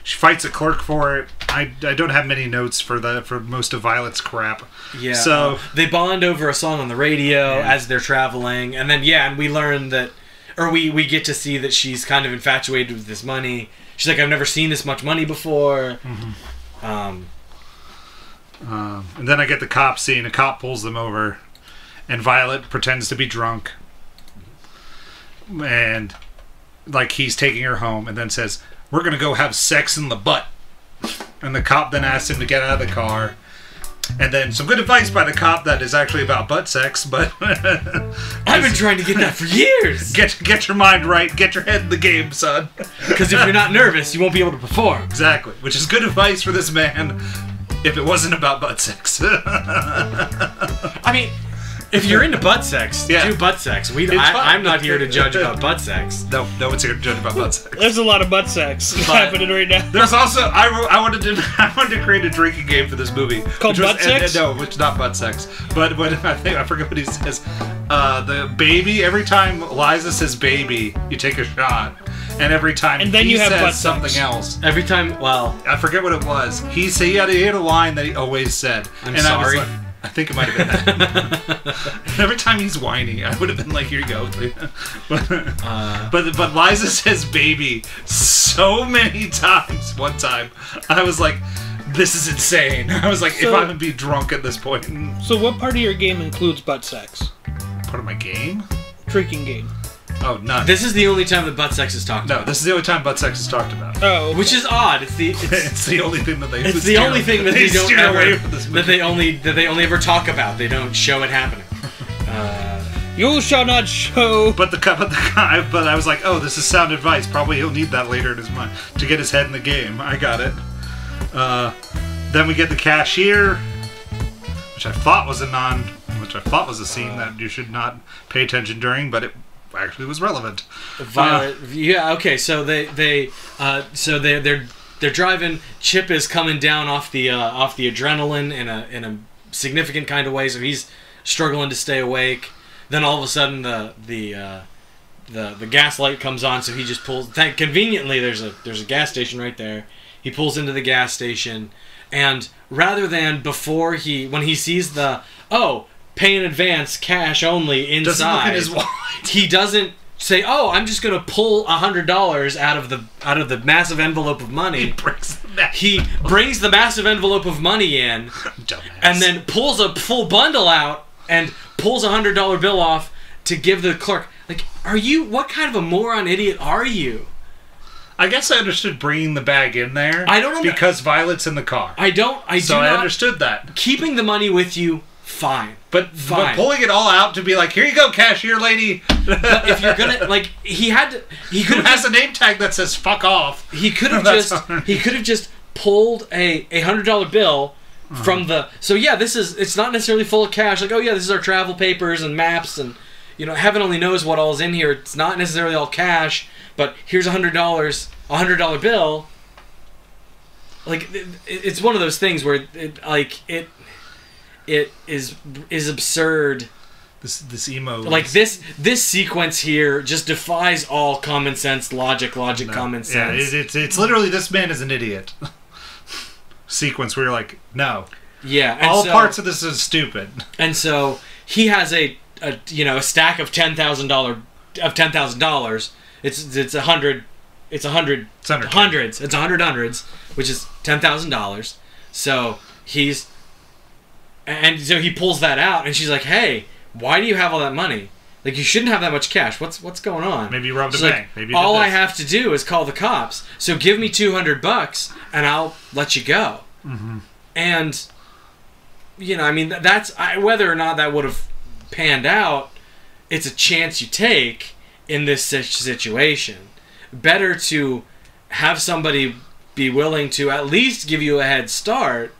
She fights a clerk for it. I don't have many notes for most of Violet's crap. Yeah. So they bond over a song on the radio as they're traveling, and then and we learn that. Or we get to see that she's kind of infatuated with this money. She's like, I've never seen this much money before. Mm-hmm. And then I get the cop scene. A cop pulls them over, and Violet pretends to be drunk. And, he's taking her home, and then says, "We're going to go have sex in the butt." And the cop then asks him to get out of the car. And then some good advice by the cop that is actually about butt sex, but... I've been trying to get that for years! Get your mind right. Get your head in the game, son. Because if you're not nervous, you won't be able to perform. Exactly. Which is good advice for this man if it wasn't about butt sex. I mean... If you're into butt sex, do butt sex. I'm not here to judge about butt sex. No one's here to judge about butt sex. There's a lot of butt sex happening right now. There's also I wanted to create a drinking game for this movie called butt sex. No, which is not butt sex. But I forget what he says. The baby. Every time Liza says "baby," you take a shot. And every time he says something else. Every time, I forget what it was. He had a line that he always said. I'm sorry. I think it might have been that. Every time he's whiny, I would have been like, "Here you go." But Liza says "baby" so many times. One time, I was like, "This is insane." I was like, "If I'm gonna be drunk at this point." So, what part of your game includes butt sex? Part of my game? Drinking game. Oh, none. This is the only time that butt sex is talked about. No, this is the only time butt sex is talked about. Oh, okay. Which is odd. It's the only thing that they. It's the only thing that they don't ever that they only ever talk about. They don't show it happening. You shall not show. But I was like, oh, this is sound advice. Probably he'll need that later in his mind to get his head in the game. I got it. Then we get the cashier, which I thought was a scene that you should not pay attention during, but it actually was relevant. Violet, okay. So they're driving. Chip is coming down off the adrenaline in a significant kind of way, so he's struggling to stay awake. Then all of a sudden the gas light comes on, so he just pulls. Conveniently, there's a gas station right there. He pulls into the gas station, and rather than when he sees the pay in advance, cash only inside, doesn't look at his wallet. He doesn't say, I'm just gonna pull $100 out of the massive envelope of money. He brings the massive envelope of money in, dumbass, and then pulls a full bundle out and pulls a $100 bill off to give the clerk. Like, what kind of a moron idiot are you? I guess I understood bringing the bag in there. I don't know because Violet's in the car. I understood that. Keeping the money with you, fine. But pulling it all out to be like, here you go, cashier lady. But if you're gonna he could have has a name tag that says "fuck off." He could have just pulled a $100 bill from the. So yeah, it's not necessarily full of cash. Like, this is our travel papers and maps and heaven only knows what all is in here. It's not necessarily all cash, but here's $100 bill. Like, it's one of those things where it is absurd. This emo, like this sequence here just defies all common sense, logic, common sense. Yeah, it's literally this man is an idiot. Sequence where you're like, no. Yeah, and all parts of this is stupid. And so he has a stack of $10,000. It's 100. It's 100 hundreds. It's 100 hundreds, which is $10,000. So so he pulls that out, and she's like, "Hey, why do you have all that money? Like, you shouldn't have that much cash. What's going on?" Maybe you robbed a bank. Maybe all I have to do is call the cops. So give me $200, and I'll let you go. Mm-hmm. And that's whether or not that would have panned out. It's a chance you take in this situation. Better to have somebody be willing to at least give you a head start.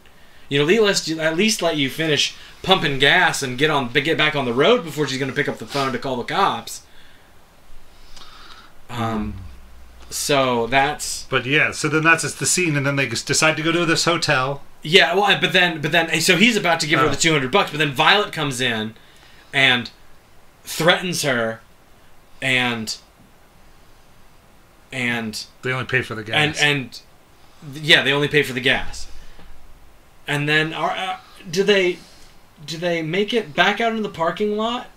At least let you finish pumping gas and get back on the road before she's going to pick up the phone to call the cops. So that's. But yeah, so then that's the scene, and then they decide to go to this hotel. Yeah, well, but then, so he's about to give her the $200, but then Violet comes in, and threatens her, and they only pay for the gas. And they only pay for the gas. And then do they make it back out into the parking lot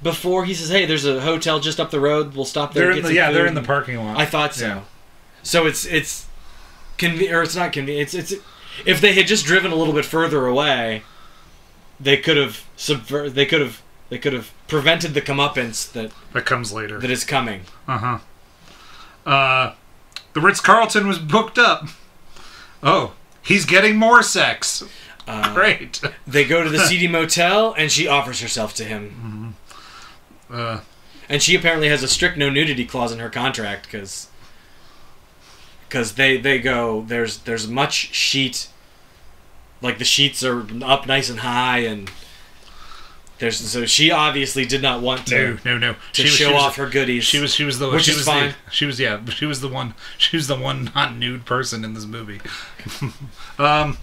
before he says, "Hey, there's a hotel just up the road. We'll stop there." They're in the parking lot. I thought so. Yeah. So it's not convenient. It's if they had just driven a little bit further away, they could have prevented the comeuppance that comes later. That is coming. The Ritz-Carlton was booked up. Oh. He's getting more sex. Great. They go to the seedy motel, and she offers herself to him. Mm-hmm. And she apparently has a strict no nudity clause in her contract because they go there's much sheet, like the sheets are up nice and high, and so she obviously did not want to show off her goodies. She was the one not nude person in this movie. I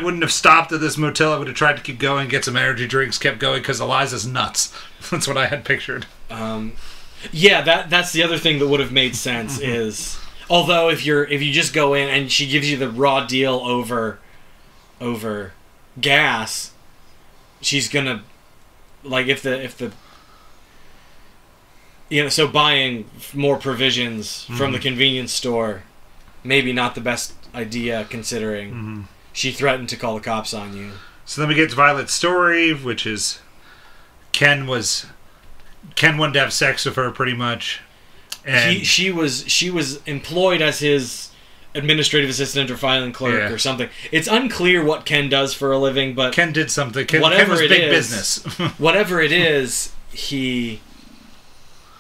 wouldn't have stopped at this motel. I would have tried to keep going, get some energy drinks, kept going because Eliza's nuts. That's what I had pictured. Yeah, that's the other thing that would have made sense is, although if you just go in and she gives you the raw deal over gas, she's gonna, like, if the so buying more provisions from the convenience store, maybe not the best idea considering she threatened to call the cops on you. So then we get to Violet's story, which is Ken wanted to have sex with her pretty much, and she was employed as his administrative assistant or filing clerk or something. It's unclear what Ken does for a living, but Ken did something. Ken was big business. Whatever it is, he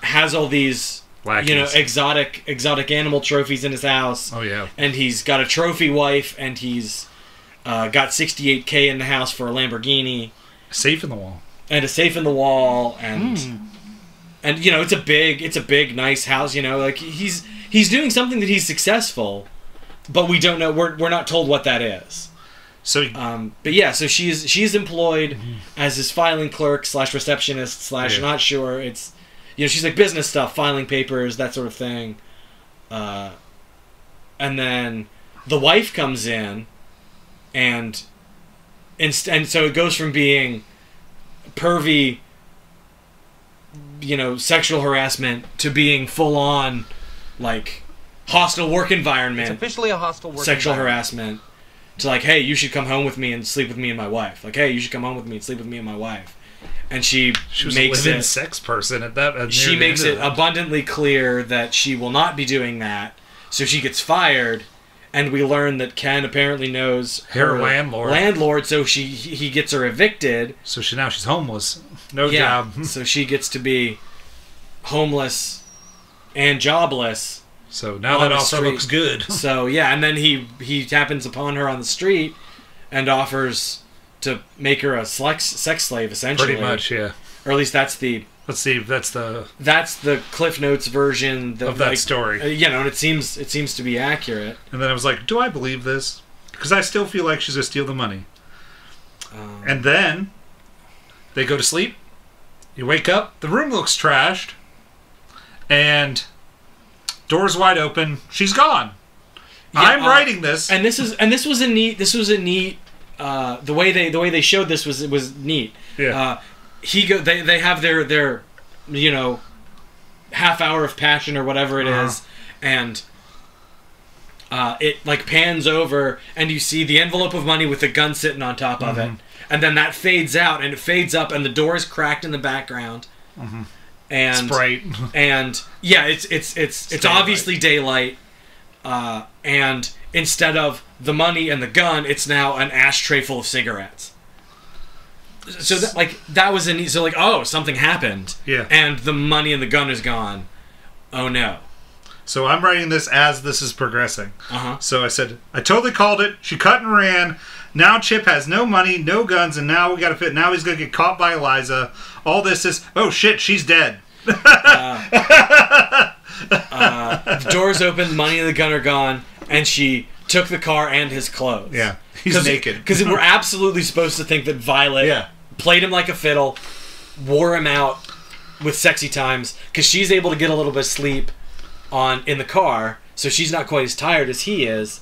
has all these exotic animal trophies in his house. Oh yeah, and he's got a trophy wife, and he's got $68K in the house for a Lamborghini. A safe in the wall. And a safe in the wall, and it's a big nice house. Like he's doing something that he's successful, but we don't know. We're not told what that is. So, but yeah, so she's employed as his filing clerk / receptionist / not sure. It's, you know, she's like business stuff, filing papers, that sort of thing. And then the wife comes in, and so it goes from being pervy, you know, sexual harassment to being full on, like, hostile work environment. It's officially a hostile work sexual environment. harassment. To like, hey, you should come home with me and sleep with me and my wife. Like, hey, you should come home with me and sleep with me and my wife. And she was makes a living it. sex person at that. She makes it abundantly clear that she will not be doing that. So she gets fired, and we learn that Ken apparently knows her landlord. So he gets her evicted. So now she's homeless, no job. So she gets to be homeless and jobless. So now that also looks good. So yeah, and then he happens upon her on the street and offers to make her a sex slave, essentially. Pretty much, yeah. Or at least that's the. Let's see if that's the Cliff Notes version of that story. You know, and it seems to be accurate. And then I was like, do I believe this? Because I still feel like she's gonna steal the money. And then they go to sleep. You wake up. The room looks trashed, and door's wide open. She's gone. Yeah, I'm writing this, and this was a neat. The way they showed this was neat. Yeah. They have their you know, half hour of passion or whatever it is, and it like pans over and you see the envelope of money with the gun sitting on top of it, and then that fades out and it fades up and the door is cracked in the background. And Sprite. And yeah, it's obviously daylight. And instead of the money and the gun, it's now an ashtray full of cigarettes. So that was a neat. So like, oh, something happened. Yeah. And the money and the gun is gone. Oh no. So I'm writing this as this is progressing. So I said, I totally called it. She cut and ran. Now Chip has no money, no guns, and now we got to fit. Now he's going to get caught by Eliza. All this is, oh shit, she's dead. The doors open, money and the gun are gone, and she took the car and his clothes. Yeah, he's naked. Because we're absolutely supposed to think that Violet played him like a fiddle, wore him out with sexy times, because she's able to get a little bit of sleep in the car, so she's not quite as tired as he is.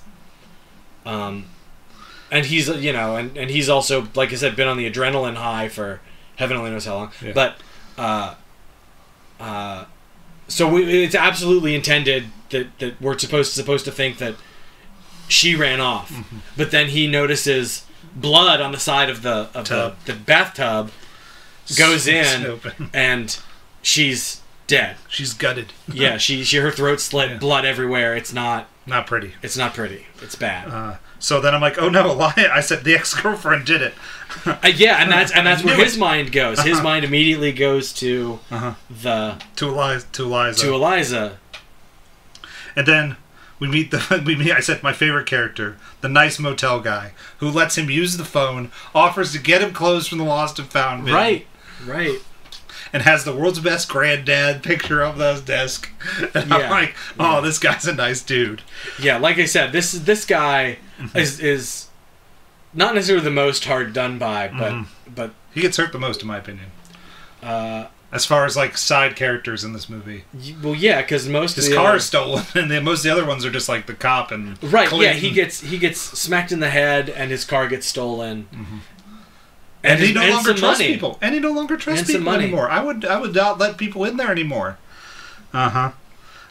And he's, you know, and he's also, like I said, been on the adrenaline high for heaven only knows how long. Yeah. But so it's absolutely intended that we're supposed to think that she ran off, but then he notices blood on the side of the bathtub, goes in, and she's dead. She's gutted. Yeah, her throat slit, blood everywhere. It's not pretty. It's not pretty. It's bad. So then I'm like, oh no, I said the ex-girlfriend did it. Yeah, and that's where his mind goes. His mind immediately goes to Eliza. And then we meet I said my favorite character, the nice motel guy who lets him use the phone, offers to get him clothes from the lost and found bin. Right. And has the world's best granddad picture of his desk. And I'm like, oh, this guy's a nice dude. Yeah, like I said, this guy is not necessarily the most hard done by, but he gets hurt the most, in my opinion. As far as like side characters in this movie. Well, yeah, because his car is stolen, and most of the other ones are just like the cop and Clinton. Yeah, he gets smacked in the head, and his car gets stolen. And he no longer trusts people. And he no longer trusts people anymore. I would not let people in there anymore. And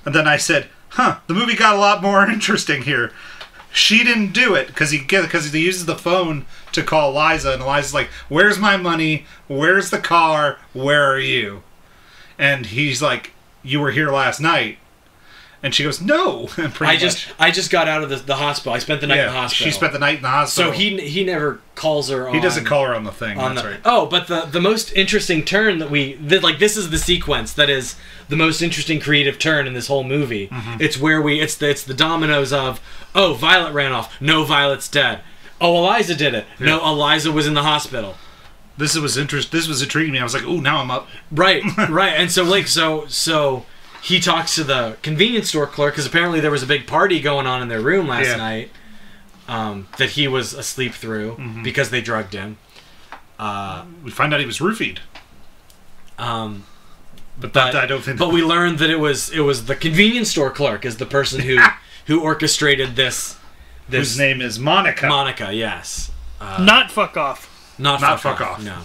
then I said, the movie got a lot more interesting here. She didn't do it because he uses the phone to call Eliza, and Eliza's like, "Where's my money? Where's the car? Where are you?" And he's like, "You were here last night." And she goes, "No." I just got out of the hospital. I spent the night in the hospital. She spent the night in the hospital. So he never calls her on... He doesn't call her on the thing. That's right. Oh, but the most interesting turn that this is the sequence that is the most interesting creative turn in this whole movie. It's where it's the dominoes of, oh, Violet ran off. No, Violet's dead. Oh, Eliza did it. Yeah. No, Eliza was in the hospital. This was intriguing me. I was like, ooh, now I'm up. Right. And so he talks to the convenience store clerk because apparently there was a big party going on in their room last night. that he was asleep through because they drugged him. We find out he was roofied. But I don't think. But we learned that it was the convenience store clerk is the person who orchestrated this. Whose name is Monica. Monica, yes. Not fuck off. Not fuck off. No.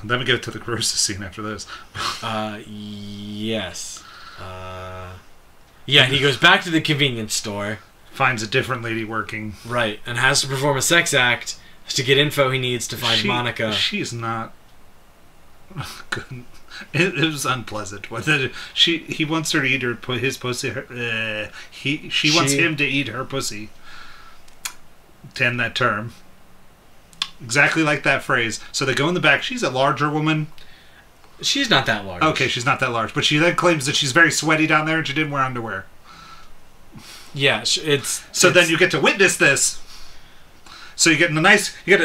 Then we get to the grossest scene after this. Yes. Yeah, he goes back to the convenience store. Finds a different lady working. Right, and has to perform a sex act to get info he needs to find Monica. She's not good. It was unpleasant. He wants her to eat his pussy. She wants him to eat her pussy. To end that term. Exactly like that phrase. So they go in the back. She's a larger woman. She's not that large. Okay, she's not that large. But she then claims that she's very sweaty down there and she didn't wear underwear. Yeah, then you get to witness this. So you get a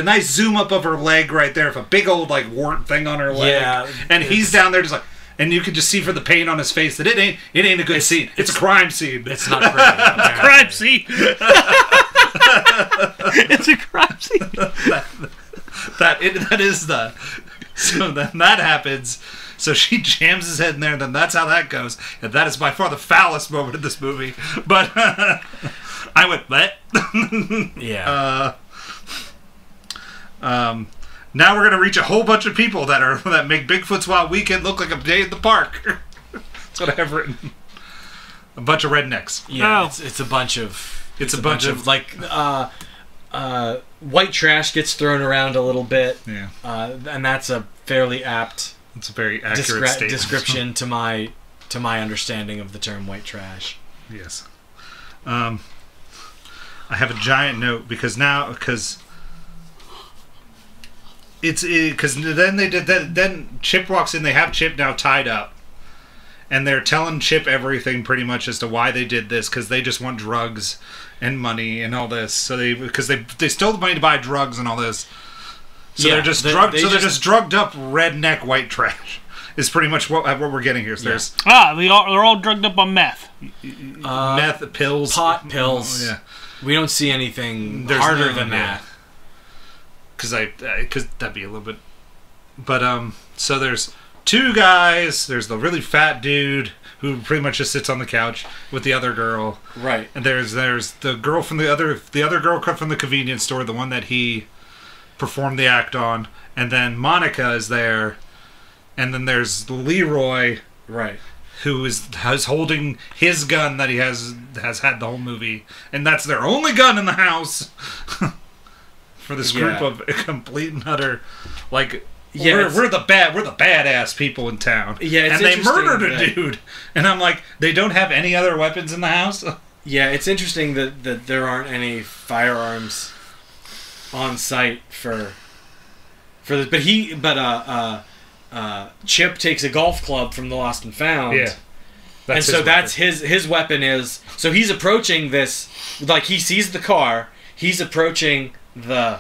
nice zoom up of her leg right there with a big old like wart thing on her leg. Yeah, and he's down there just like, and you can just see for the pain on his face that it ain't a good scene. It's a crime scene. It's not pretty. It's a crime scene. It's a crime scene. That is the. So then that happens. So she jams his head in there, and then that's how that goes. And that is by far the foulest moment of this movie. But I went, what? Yeah. Now we're going to reach a whole bunch of people that make Bigfoot's Wild Weekend look like a day in the park. That's what I have written. A bunch of rednecks. Yeah, it's a bunch of... It's a bunch of like... white trash gets thrown around a little bit. Yeah. And that's a fairly apt... It's a very accurate description to my understanding of the term white trash. Yes. I have a giant note because then Chip walks in. They have Chip now tied up, and they're telling Chip everything pretty much as to why they did this, because they just want drugs and money and all this. So they stole the money to buy drugs and all this. So they're just drugged. They're just drugged up redneck white trash. Is pretty much what we're getting here. So there's they're all drugged up on meth. Meth, pills, pot, pills. Yeah, we don't see anything harder than that. Because that'd be a little bit. But so there's two guys. There's the really fat dude who pretty much just sits on the couch with the other girl. Right. And there's the girl from the other girl from the convenience store, the one that he performed the act on, and then Monica is there, and then there's Leroy, right, who is holding his gun that he has had the whole movie, and that's their only gun in the house. For this group of complete and utter, like, we're the badass people in town. Yeah, and they murdered a dude, and I'm like, they don't have any other weapons in the house. Yeah, it's interesting that there aren't any firearms on site for this, but Chip takes a golf club from the Lost and Found. Yeah, and so that's his weapon is. So he's approaching this, like, he sees the car. He's approaching the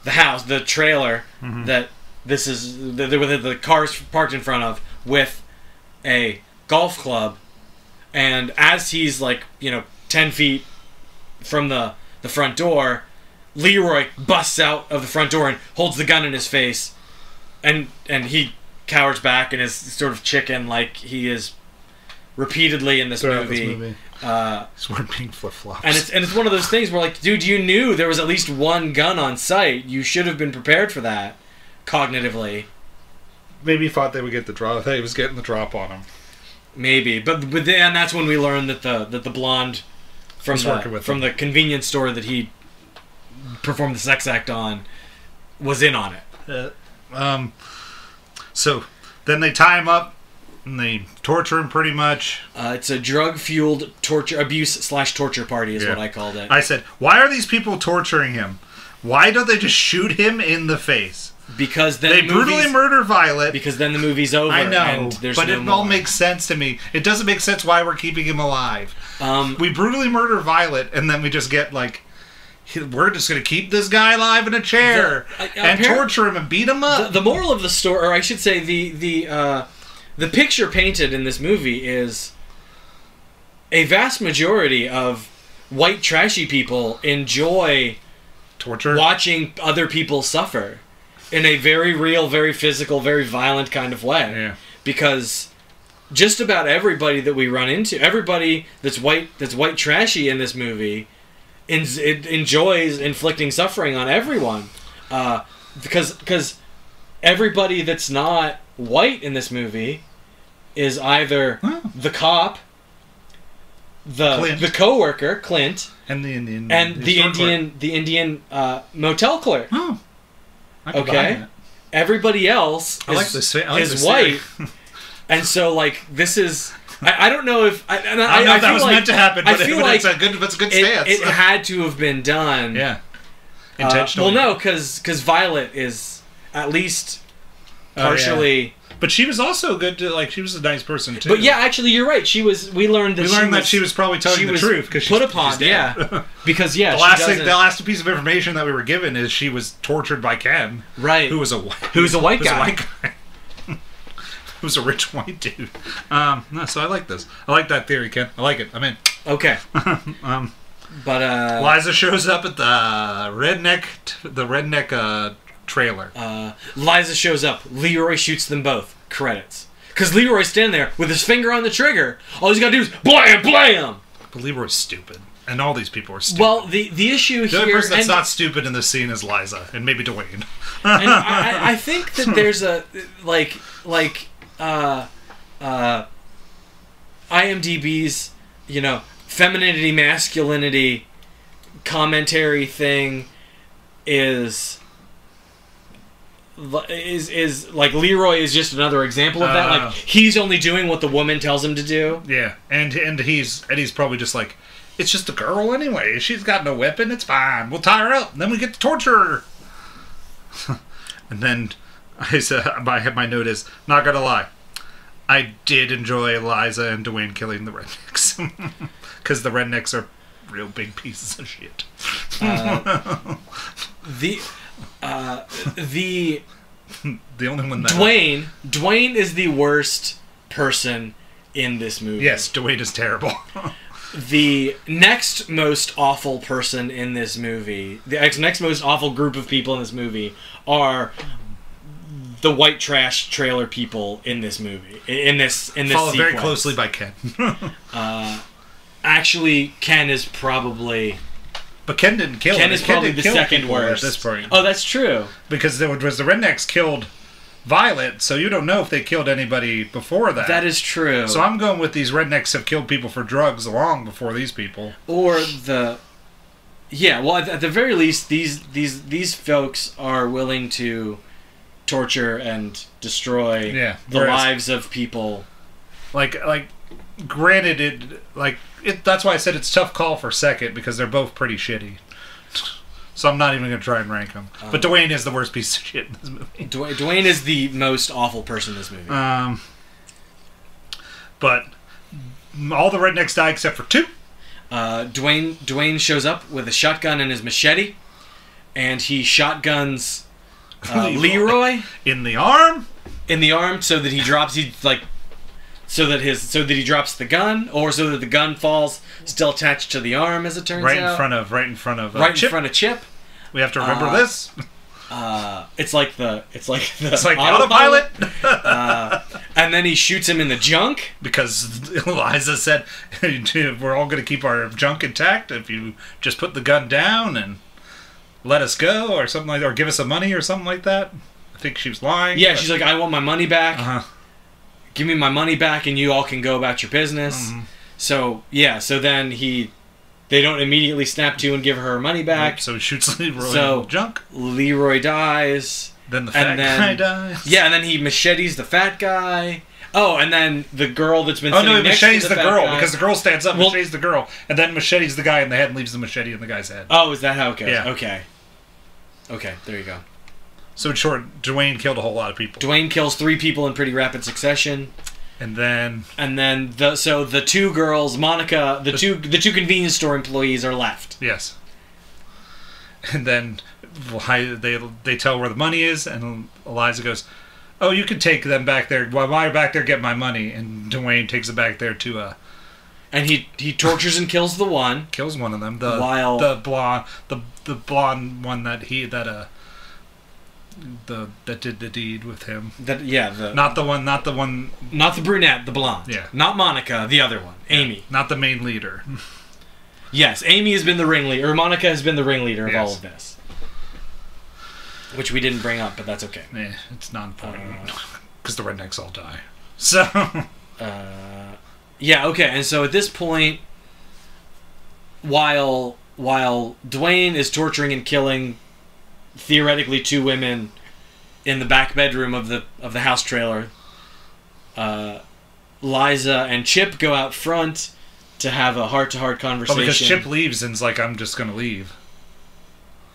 house, the trailer that this is the car's parked in front of, with a golf club, and as he's 10 feet from the front door, Leroy busts out of the front door and holds the gun in his face, and he cowers back and is sort of chicken like he is repeatedly in this movie. He's wearing pink flip-flops. And it's one of those things where, like, dude, you knew there was at least one gun on site. You should have been prepared for that, cognitively. Maybe he thought they would get the drop. I thought he was getting the drop on him. Maybe, but then that's when we learned that the blonde from the convenience store that he performed the sex act on was in on it. So then they tie him up and they torture him pretty much. It's a drug-fueled abuse/torture party is what I called it. I said, why are these people torturing him? Why don't they just shoot him in the face? Because then they brutally murder Violet. Because then the movie's over. I know, and but it all makes sense to me. It doesn't make sense why we're keeping him alive. We brutally murder Violet, and then we just get we're just going to keep this guy alive in a chair and torture him and beat him up. The moral of the story, or I should say, the picture painted in this movie is a vast majority of white trashy people enjoy torture, watching other people suffer in a very real, very physical, very violent kind of way. Yeah. Because just about everybody that we run into, everybody that's white trashy in this movie, enjoys inflicting suffering on everyone. Because everybody that's not white in this movie is either the cop, the coworker Clint, and the Indian, the Indian motel clerk. Oh, okay. Everybody else is white, and so like this is. I don't know if I don't know if that was meant to happen, but it's a good stance. It had to have been done. Yeah. Intentionally. Well, no, because Violet is at least partially. Yeah. But she was also good to like. She was a nice person too. But yeah, actually, you're right. She was. We learned that she was probably telling the truth because put upon. Yeah, because the last piece of information that we were given is she was tortured by Ken, right? Who was a white guy. Who's a rich white dude. No, so I like this. I like that theory, Ken. I like it. I'm in. Okay. But Liza shows up at the redneck trailer. Liza shows up. Leroy shoots them both. Credits. Because Leroy's standing there with his finger on the trigger. All he's got to do is blam, blam. But Leroy's stupid. And all these people are stupid. Well, the issue here... The only person that's not stupid in this scene is Liza. And maybe Dwayne. And I think that there's a... IMDb's, femininity, masculinity commentary thing is like Leroy is just another example of that. Like he's only doing what the woman tells him to do. Yeah, and he's probably just like, it's just a girl anyway. She's got no weapon. It's fine. We'll tie her up, and then we get to torture her. And then I said, my note is, not gonna lie, I did enjoy Liza and Dwayne killing the rednecks because the rednecks are real big pieces of shit. The only one that Dwayne is the worst person in this movie. Yes, Dwayne is terrible. The next most awful person in this movie, the next most awful group of people in this movie are the white trash trailer people in this movie. In this followed sequence. Very closely by Ken. Actually, Ken is probably... But Ken didn't kill him. Ken is probably the second worst. At this point. Oh, that's true. Because there was the rednecks killed Violet, so you don't know if they killed anybody before that. That is true. So I'm going with these rednecks have killed people for drugs long before these people. Or the... Yeah, well, at the very least, these folks are willing to torture and destroy the lives of people. Like granted, that's why I said it's a tough call for second, because they're both pretty shitty. So I'm not even going to try and rank them. But Dwayne is the worst piece of shit in this movie. Dwayne is the most awful person in this movie. But all the rednecks die except for two. Dwayne shows up with a shotgun and his machete, and he shotguns Leroy in the arm. So that he drops. So that he drops the gun, or so that the gun falls still attached to the arm, as it turns out. Right in front of Chip. We have to remember this. It's like the autopilot. And then he shoots him in the junk because Eliza said, "We're all going to keep our junk intact if you just put the gun down and let us go," or something like that, or give us some money or something like that. I think she was lying. Yeah, she's like, "I want my money back. Give me my money back, and you all can go about your business." So then they don't immediately snap to and give her money back. So he shoots Leroy in the junk. Leroy dies. Then the fat guy dies. Yeah, and then he machetes the fat guy. Oh, and then the girl that's been sitting next to the fat guy. Because the girl stands up, machetes the girl, and then machetes the guy in the head and leaves the machete in the guy's head. Oh, is that how it goes? Yeah. Okay, there you go. So in short, Dwayne killed a whole lot of people. Dwayne kills 3 people in pretty rapid succession. And then the two girls, Monica, the two convenience store employees are left. Yes. And then they tell where the money is, and Eliza goes, "Oh, you can take them back there. While you're back there, get my money." And Dwayne takes it back there to And he tortures and kills the one. Kills one of them. The blonde one that did the deed with him. Not the brunette, the blonde. Yeah. Not Monica, the other one. Amy. Not the main leader. Yes, Amy has been the ringleader, or Monica has been the ringleader of all of this. Which we didn't bring up, but that's okay. Yeah, it's not important. Because the rednecks all die. So... yeah, okay, and so at this point, while Dwayne is torturing and killing theoretically 2 women in the back bedroom of the house trailer, Liza and Chip go out front to have a heart-to-heart conversation. Oh, because Chip leaves and is like, I'm just going to leave.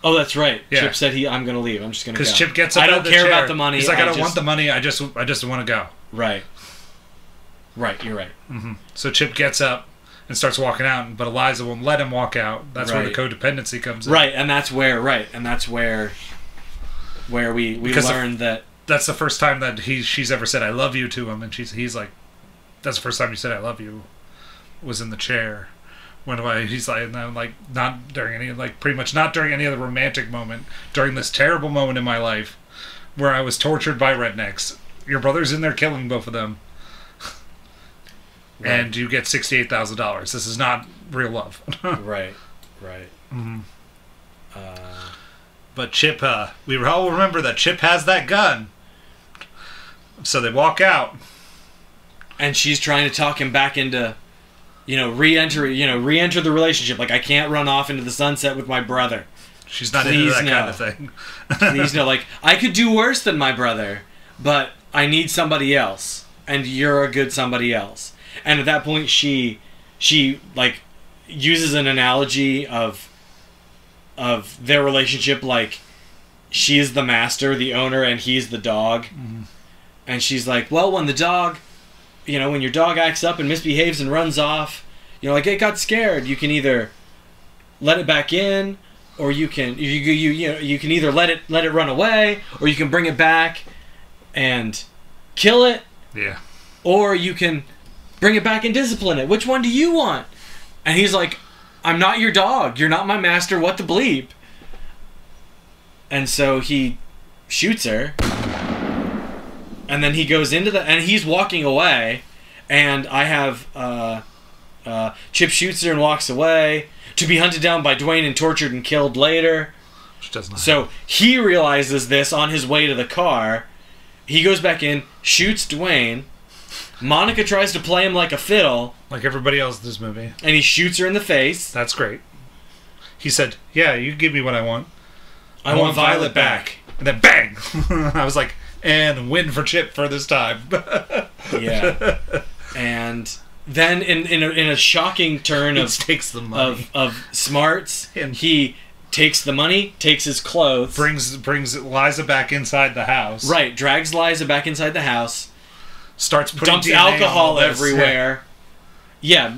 Oh, that's right. Yeah. Chip said I'm going to leave. I'm just going to go. Because Chip gets up out of the chair. I don't care about the money. He's like, I don't want the money. I just want to go. Right. Right, you're right. Mm-hmm. So Chip gets up and starts walking out, but Eliza won't let him walk out. That's where the codependency comes in. Right, and that's where we learn that that's the first time that she's ever said I love you to him, and he's like, that's the first time you said I love you, was in the chair. When he's like, no, like not during any, like pretty much not during any other romantic moment, during this terrible moment in my life where I was tortured by rednecks. Your brother's in there killing both of them. Right. And you get $68,000. This is not real love. Right. Mm-hmm. But Chip, we all remember that Chip has that gun. So they walk out, and she's trying to talk him back into, re-enter the relationship. Like, I can't run off into the sunset with my brother. She's not into that kind of thing. Please no. Like, I could do worse than my brother, but I need somebody else, and you're a good somebody else. And at that point, she like uses an analogy of their relationship, like she's the master, the owner, and he's the dog. Mm-hmm. And she's like, well, when the dog, when your dog acts up and misbehaves and runs off, like it got scared, you can either let it back in, or you can you can either let it run away, or you can bring it back and kill it. Yeah. Or you can bring it back and discipline it. Which one do you want? And he's like, I'm not your dog. You're not my master. What the bleep? And so he shoots her. And then he goes into and he's walking away. And I have Chip shoots her and walks away to be hunted down by Dwayne and tortured and killed later. Which doesn't happen. So he realizes this on his way to the car. He goes back in, shoots Dwayne. Monica tries to play him like a fiddle. Like everybody else in this movie. And he shoots her in the face. That's great. He said, yeah, you give me what I want. I want Violet back. And then bang! I was like, and win for Chip for this time. Yeah. And then in a shocking turn takes the money. of smarts, he takes the money, takes his clothes. Brings Liza back inside the house. Right, drags Liza back inside the house. Starts putting dumps DNA alcohol everywhere. Yeah,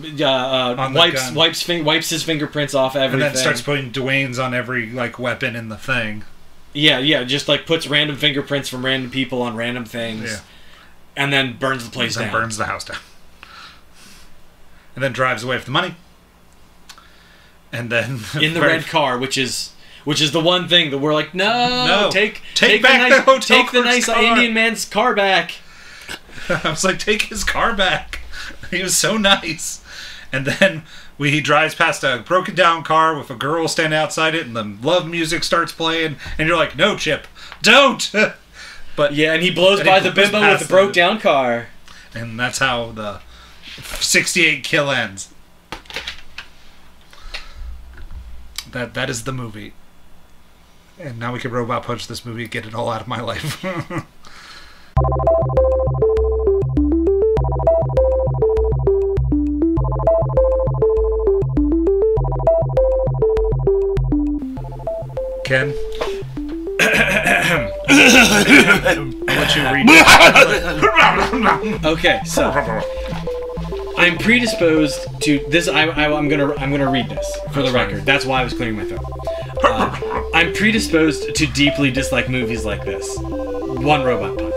wipes his fingerprints off everything. And then starts putting Dwayne's on every weapon in the thing. Yeah, just puts random fingerprints from random people on random things. Yeah. And then burns the place down. Burns the house down. And then drives away with the money. And then in the red car, which is the one thing that we're like, no, take back the hotel. Take the nice car. Indian man's car back. I was like, take his car back. He was so nice. And then he drives past a broken down car with a girl standing outside it, and the love music starts playing, and you're like, no, Chip, don't. But yeah, and he blows by the bimbo with the broke down car. And that's how the 68 kill ends. That is the movie. And now we can robot punch this movie and get it all out of my life. Ken? I'll let you read it. Okay, so I'm predisposed to this. I'm gonna read this for the record. That's why I was clearing my throat. I'm predisposed to deeply dislike movies like this. One Robot Punch.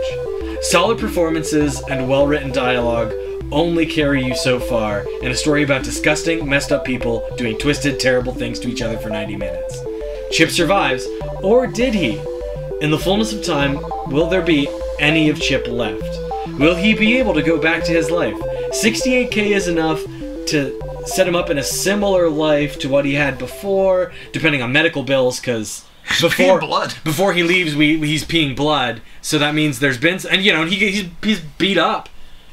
Solid performances and well-written dialogue only carry you so far, and a story about disgusting, messed up people doing twisted, terrible things to each other for 90 minutes. Chip survives, or did he? In the fullness of time, will there be any of Chip left? Will he be able to go back to his life? 68K is enough to set him up in a similar life to what he had before, depending on medical bills, because before he leaves, he's peeing blood. So that means there's been, and you know, he's beat up.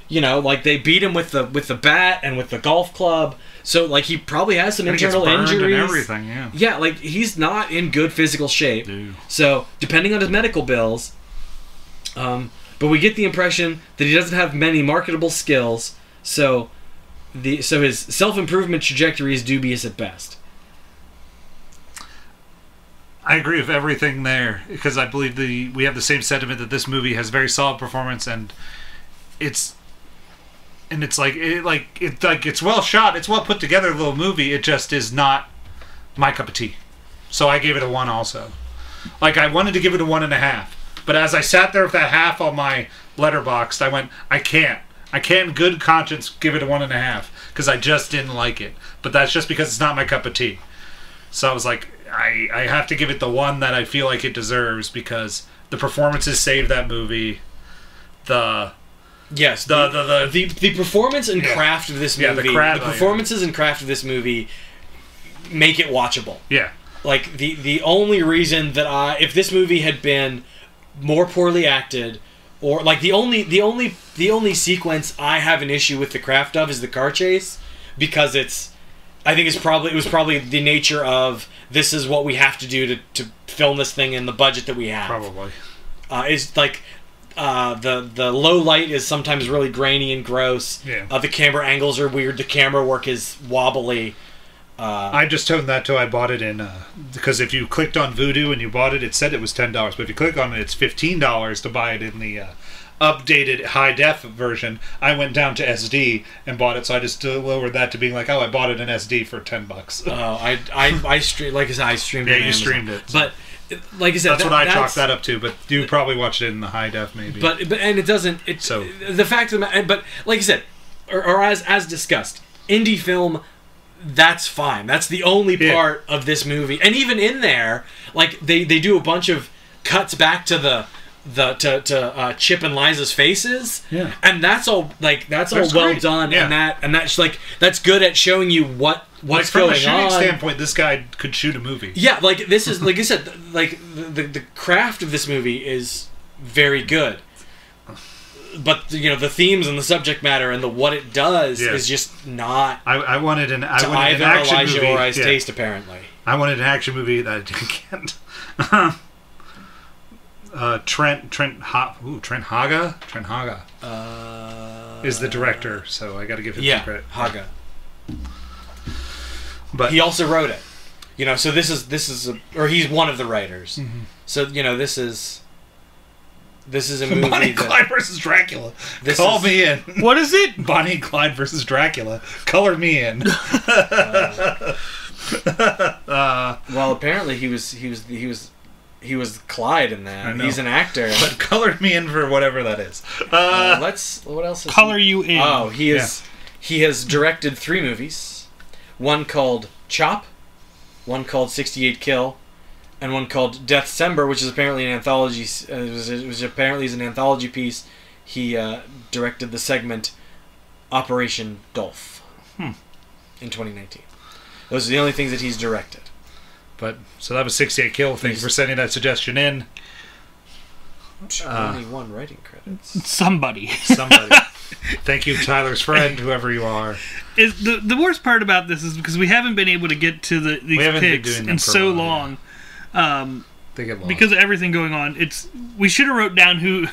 You know, like they beat him with the bat and with the golf club. So like he probably has some internal injuries and everything. Yeah. Yeah, like he's not in good physical shape. Dude. So depending on his medical bills, but we get the impression that he doesn't have many marketable skills. So his self-improvement trajectory is dubious at best. I agree with everything there because I believe we have the same sentiment that this movie has very solid performance and it's well shot. It's well put together little movie. It just is not my cup of tea. So I gave it a 1 also. Like I wanted to give it a 1.5, but as I sat there with that half on my letterboxd, I went, I can't in good conscience give it a 1.5 because I just didn't like it. But that's just because it's not my cup of tea. So I was like, I have to give it the 1 that I feel like it deserves because the performances save that movie. The performance and craft of this movie. The performances and craft of this movie make it watchable. Yeah. Like the only reason that if this movie had been more poorly acted, or like the only sequence I have an issue with the craft of is the car chase, because it was probably the nature of this is what we have to do to film this thing in the budget that we have. Probably. It's like the low light is sometimes really grainy and gross. Yeah. The camera angles are weird. The camera work is wobbly. I just toned that till I bought it in because if you clicked on Vudu and you bought it, it said it was $10, but if you click on it, it's $15 to buy it in the updated high def version. I went down to SD and bought it, so I just lowered that to being like, I bought it in SD for $10. I streamed, like I said, I streamed it. Yeah, you streamed it. But like I said, that's what I chalked that up to. But you probably watched it in the high def, maybe. But and it doesn't. So the fact of the matter, but like I said, or as discussed, indie film. That's fine. That's the only part of this movie, and even in there, like they do a bunch of cuts back to Chip and Liza's faces, and that's all well done, and that's good at showing you what's from going a shooting on. Standpoint, this guy could shoot a movie. Yeah, like this is like I said, like the craft of this movie is very good. But you know the themes and the subject matter and what it does is just not. I wanted an action Elijah movie. Or I's taste, apparently. I wanted an action movie that I can't. Trent Haga is the director, so I got to give him some credit. Haga. But he also wrote it. You know, so this is or he's one of the writers. Mm-hmm. So you know this is a movie. Bonnie and Clyde versus Dracula. Call me in. What is it? Bonnie and Clyde versus Dracula. Color me in. Well, apparently he was Clyde in that. He's an actor. But color me in for whatever that is. What else? Color you in. Oh, he is. He has directed 3 movies. One called Chop, one called 68 Kill, and one called Deathcember, which is apparently an anthology. It was apparently an anthology piece. He directed the segment Operation Dolph in 2019. Those are the only things that he's directed. But so that was 68 Kill. Thanks for sending that suggestion in. 21 writing credits. Somebody. Thank you, Tyler's friend, whoever you are. Is the worst part about this is because we haven't been able to get to these picks in so long. They get lost. Because of everything going on. We should have wrote down who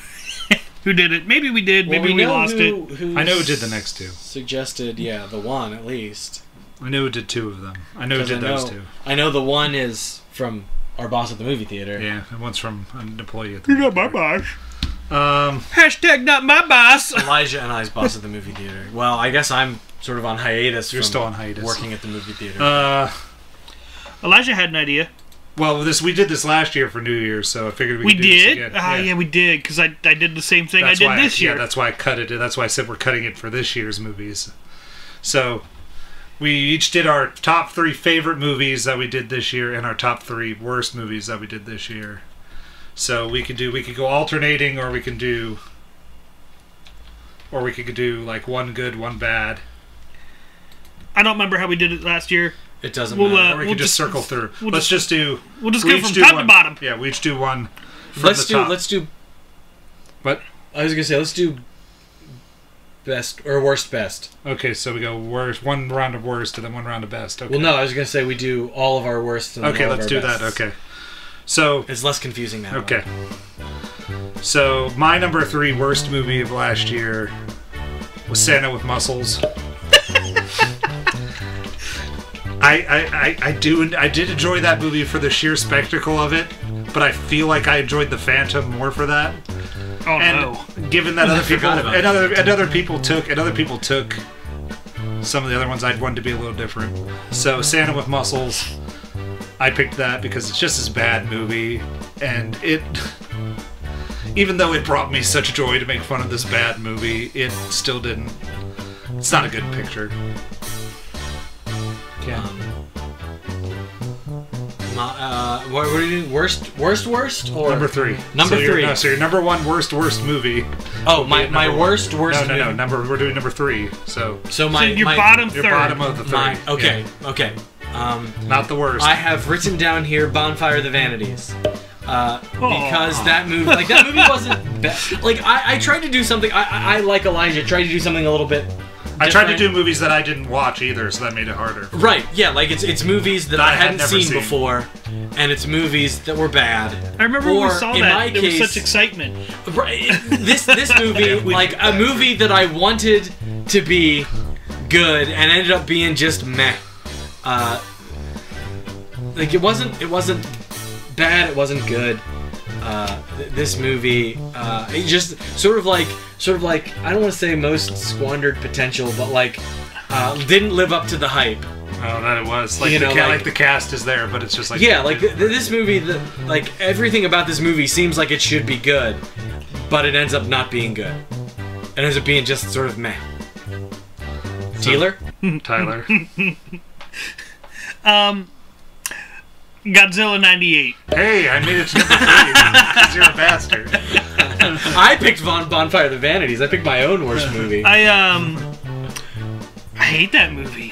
did it. Maybe we did. Maybe we lost it. I know who did the next 2. Suggested, the one at least. I know who did 2 of them. I know who did those 2. I know the one is from our boss at the movie theater. Yeah, and one's from an employee at the movie theater. You're not my boss. Hashtag not my boss. Elijah and I's boss at the movie theater. Well, I guess I'm sort of on hiatus. You're still on hiatus. Working at the movie theater. Elijah had an idea. Well, we did this last year for New Year's, so I figured we could do this again. Yeah, we did, because I did the same thing I did this year. Yeah, that's why I cut it. That's why I said we're cutting it for this year's movies. So we each did our top 3 favorite movies that we did this year and our top 3 worst movies that we did this year. So we could go alternating, or we could do like one good, one bad. I don't remember how we did it last year. It doesn't matter. Or we can just circle through. Let's just go from top to bottom. Yeah, we each do one from the top. Let's do... What? I was going to say, let's do best or worst best. Okay, so we go worst, one round of worst and then one round of best. Okay. Well, no, I was going to say we do all of our worst and okay, all let's of our do bests. that. Okay. So it's less confusing now. Okay. So my number 3 worst movie of last year was Santa with Muscles. I did enjoy that movie for the sheer spectacle of it, but I feel like I enjoyed The Phantom more for that. Oh and given that other people took some of the other ones, I'd wanted to be a little different. So Santa with Muscles, I picked that because it's just this bad movie, and it, even though it brought me such joy to make fun of this bad movie, it still didn't. It's not a good picture. Yeah. What are you doing? Worst, or number 3? Number 3. So your number 1 worst movie. Oh, my worst No. movie. We're doing number 3. So your bottom third. Your bottom of the 3. Okay. Yeah. Okay. Not the worst. I have written down here Bonfire of the Vanities. Because that movie wasn't bad. Like, I tried to do something. I like Elijah, tried to do something a little bit different. I tried to do movies that I didn't watch either, so that made it harder. Right, yeah, like it's movies that I hadn't seen before, and it's movies that were bad. I remember when we saw that, there was such excitement. Right, this movie, like a movie that I wanted to be good, and ended up being just meh. Like it wasn't bad, it wasn't good. This movie, it just sort of like I don't want to say most squandered potential, but like didn't live up to the hype. Oh, that it was like the cast is there, but it's just like this movie, like everything about this movie seems like it should be good, but it ends up not being good. It ends up being just sort of meh. Tyler. Godzilla 98. Hey, I made it to number 3 because you're a bastard. I picked Bonfire of the Vanities. I picked my own worst movie. I hate that movie.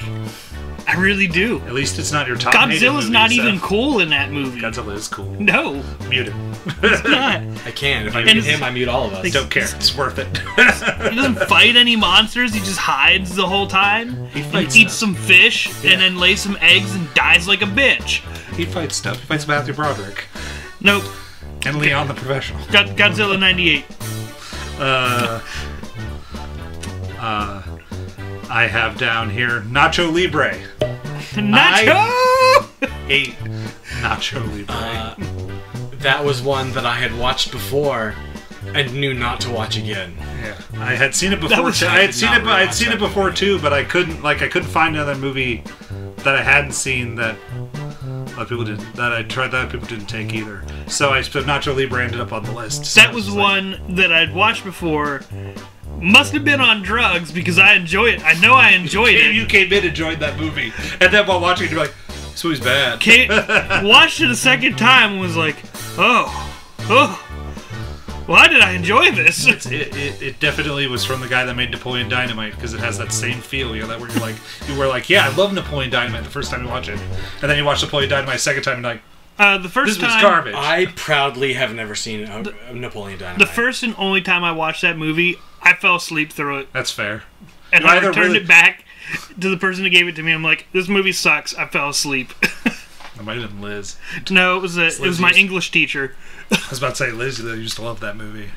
I really do. At least it's not your top. Godzilla's not even cool in that movie. Godzilla is cool. No. Mute him. It's not. I can. If I mute him, I mute all of us. Like, don't care. It's worth it. He doesn't fight any monsters. He just hides the whole time. He eats some fish and then lays some eggs and dies like a bitch. He fights stuff. He fights Matthew Broderick. Nope. And Leon the Professional. Godzilla 98. I have down here Nacho Libre. Nacho! I hate Nacho Libre. That was one that I had watched before and knew not to watch again. Yeah, I had seen it before. I had seen it before too, but I couldn't find another movie that I hadn't seen that a lot of people didn't. That I tried that people didn't take either. So Nacho Libre ended up on the list. So that was one that I'd watched before. Must have been on drugs because I enjoy it. I know I enjoyed it. You came in and enjoyed that movie, and then while watching it, you're like, "This movie's bad." Watched it a second time and was like, "Oh, why did I enjoy this?" It definitely was from the guy that made Napoleon Dynamite because it has that same feel. You know, that where you were like, "Yeah, I love Napoleon Dynamite" the first time you watch it, and then you watch Napoleon Dynamite the second time and like. The first this time, was garbage. I proudly have never seen Napoleon Dynamite. The first and only time I watched that movie, I fell asleep through it. That's fair. And I returned it back to the person who gave it to me. I'm like, this movie sucks. I fell asleep. That might have been Liz. No, it was my English teacher. I was about to say Liz used to love that movie.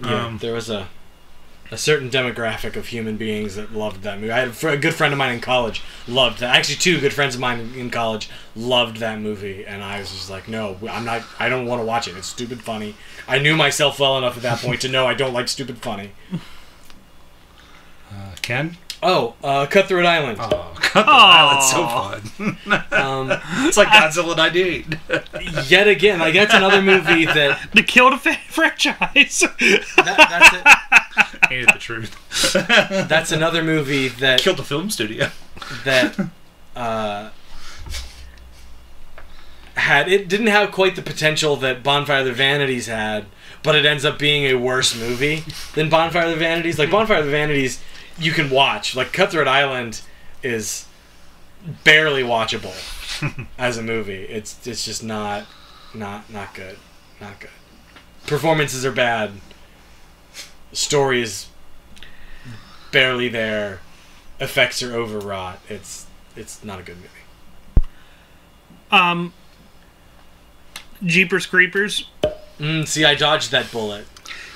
Yeah, there was a certain demographic of human beings that loved that movie. I had a good friend of mine in college loved that. Actually, 2 good friends of mine in college loved that movie, and I was just like, no, I'm not. I don't want to watch it. It's stupid funny. I knew myself well enough at that point to know I don't like stupid funny. Ken? Oh, Cutthroat Island. Oh, Cutthroat Island's so fun. It's like Godzilla 98. Yet again, like that's another movie that The killed a franchise. that's it. Ain't it the truth? That's another movie that Killed the film studio. That didn't have quite the potential that Bonfire of the Vanities had, but it ends up being a worse movie than Bonfire of the Vanities. Like Bonfire of the Vanities, you can watch. Like Cutthroat Island is barely watchable as a movie. It's just not good. Not good. Performances are bad. Story is barely there. Effects are overwrought. It's not a good movie. Jeepers Creepers. See, I dodged that bullet.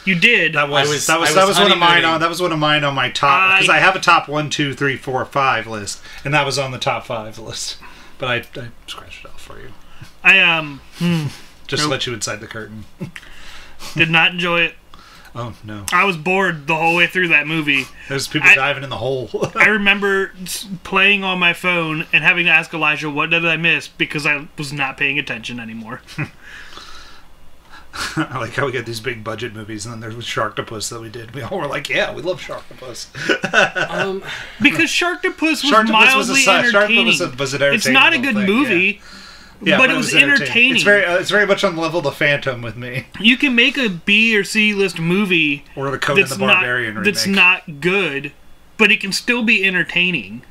You did. That was one of mine on. That was one of mine on my top, because I have a top 1, 2, 3, 4, 5 list, and that was on the top 5 list. But I scratched it off for you. Just to let you inside the curtain. Did not enjoy it. Oh no! I was bored the whole way through that movie. There's people diving in the hole. I remember playing on my phone and having to ask Elijah, "What did I miss?" because I was not paying attention anymore. I like how we get these big budget movies, and then there was Sharktopus that we did. We all were like, "Yeah, we love Sharktopus." Because Sharktopus was mildly entertaining. It's not a good movie. Yeah, but it was entertaining. It's very much on the level of The Phantom with me. You can make a B or C list movie or the Conan the Barbarian remake. That's not good, but it can still be entertaining.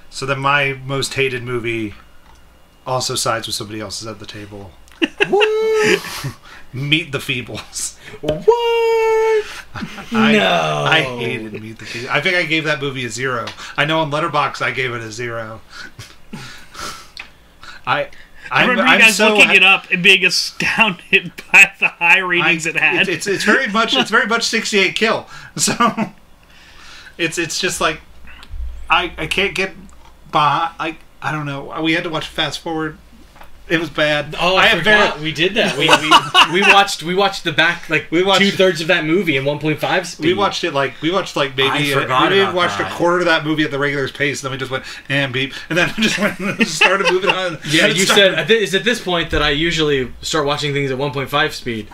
So then my most hated movie also sides with somebody else's at the table. Meet the Feebles. What? I hated Meet the Feebles. I think I gave that movie a 0. I know on Letterboxd I gave it a 0. I remember you guys looking it up and being astounded by the high ratings it had. It's very much 68 kill. So it's just like I can't get by. I don't know. We had to watch Fast Forward. It was bad. Oh, I forgot. We did that. We watched the back, like, we watched 2/3 of that movie in 1.5 speed. We watched maybe we watched a quarter of that movie at the regular pace, and then we just went and beep, and then just started moving on. Yeah, you said it's at this point that I usually start watching things at 1.5 speed,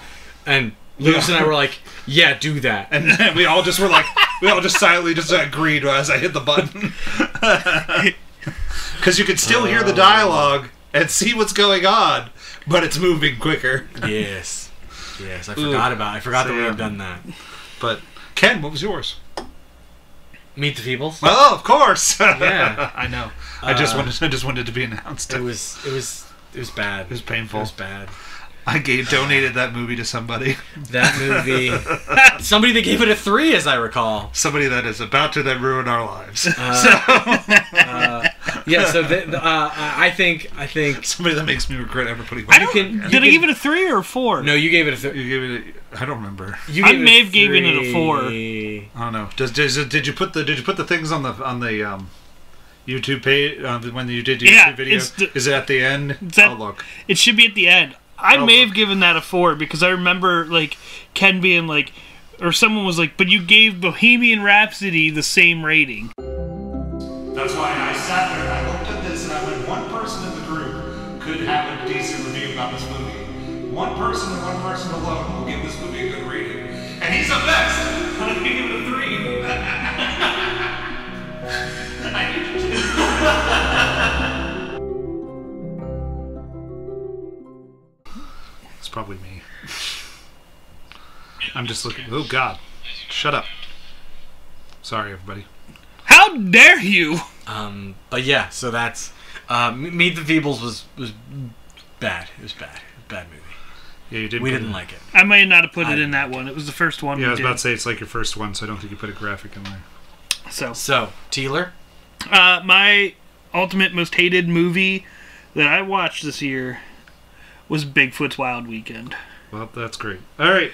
and Lewis and I were like, "Yeah, do that," and then we all just silently just agreed as I hit the button, because you could still hear the dialogue and see what's going on, but it's moving quicker. Yes, I forgot that we had done that. But Ken, what was yours? Meet the Feebles. Oh, of course. Yeah, I know. I just wanted to be announced. It was bad. It was painful. It was bad. I donated that movie to somebody. That movie. Somebody that gave it a 3, as I recall. Somebody that is about to then ruin our lives. Yeah, so I think somebody that makes me regret ever putting. Did I give it a 3 or a 4? No, you gave it a 3. You gave it. I don't remember. I may have given it a 4. I don't know. Did you put the things on the YouTube page when you did your YouTube video? Is it at the end? Oh, look. It should be at the end. I may have given that a 4 because I remember like Ken being like, or someone was like, but you gave Bohemian Rhapsody the same rating. That's why I sat there and I looked at this and I went, one person in the group could have a decent review about this movie. One person and one person alone will give this movie a good rating. And he's the best! I'm going to give it a 3. I need you to. It's probably me. I'm just looking. Oh, God. Shut up. Sorry, everybody. How dare you? But yeah, so that's Meet the Feebles was bad. It was bad. Bad movie. Yeah, you did. We didn't like it. I may not have put it in that one. It was the first one. Yeah, I was about to say it's like your first one, so I don't think you put a graphic in there. So Teeler. My ultimate most hated movie that I watched this year was Bigfoot's Wild Weekend. Well, that's great. All right.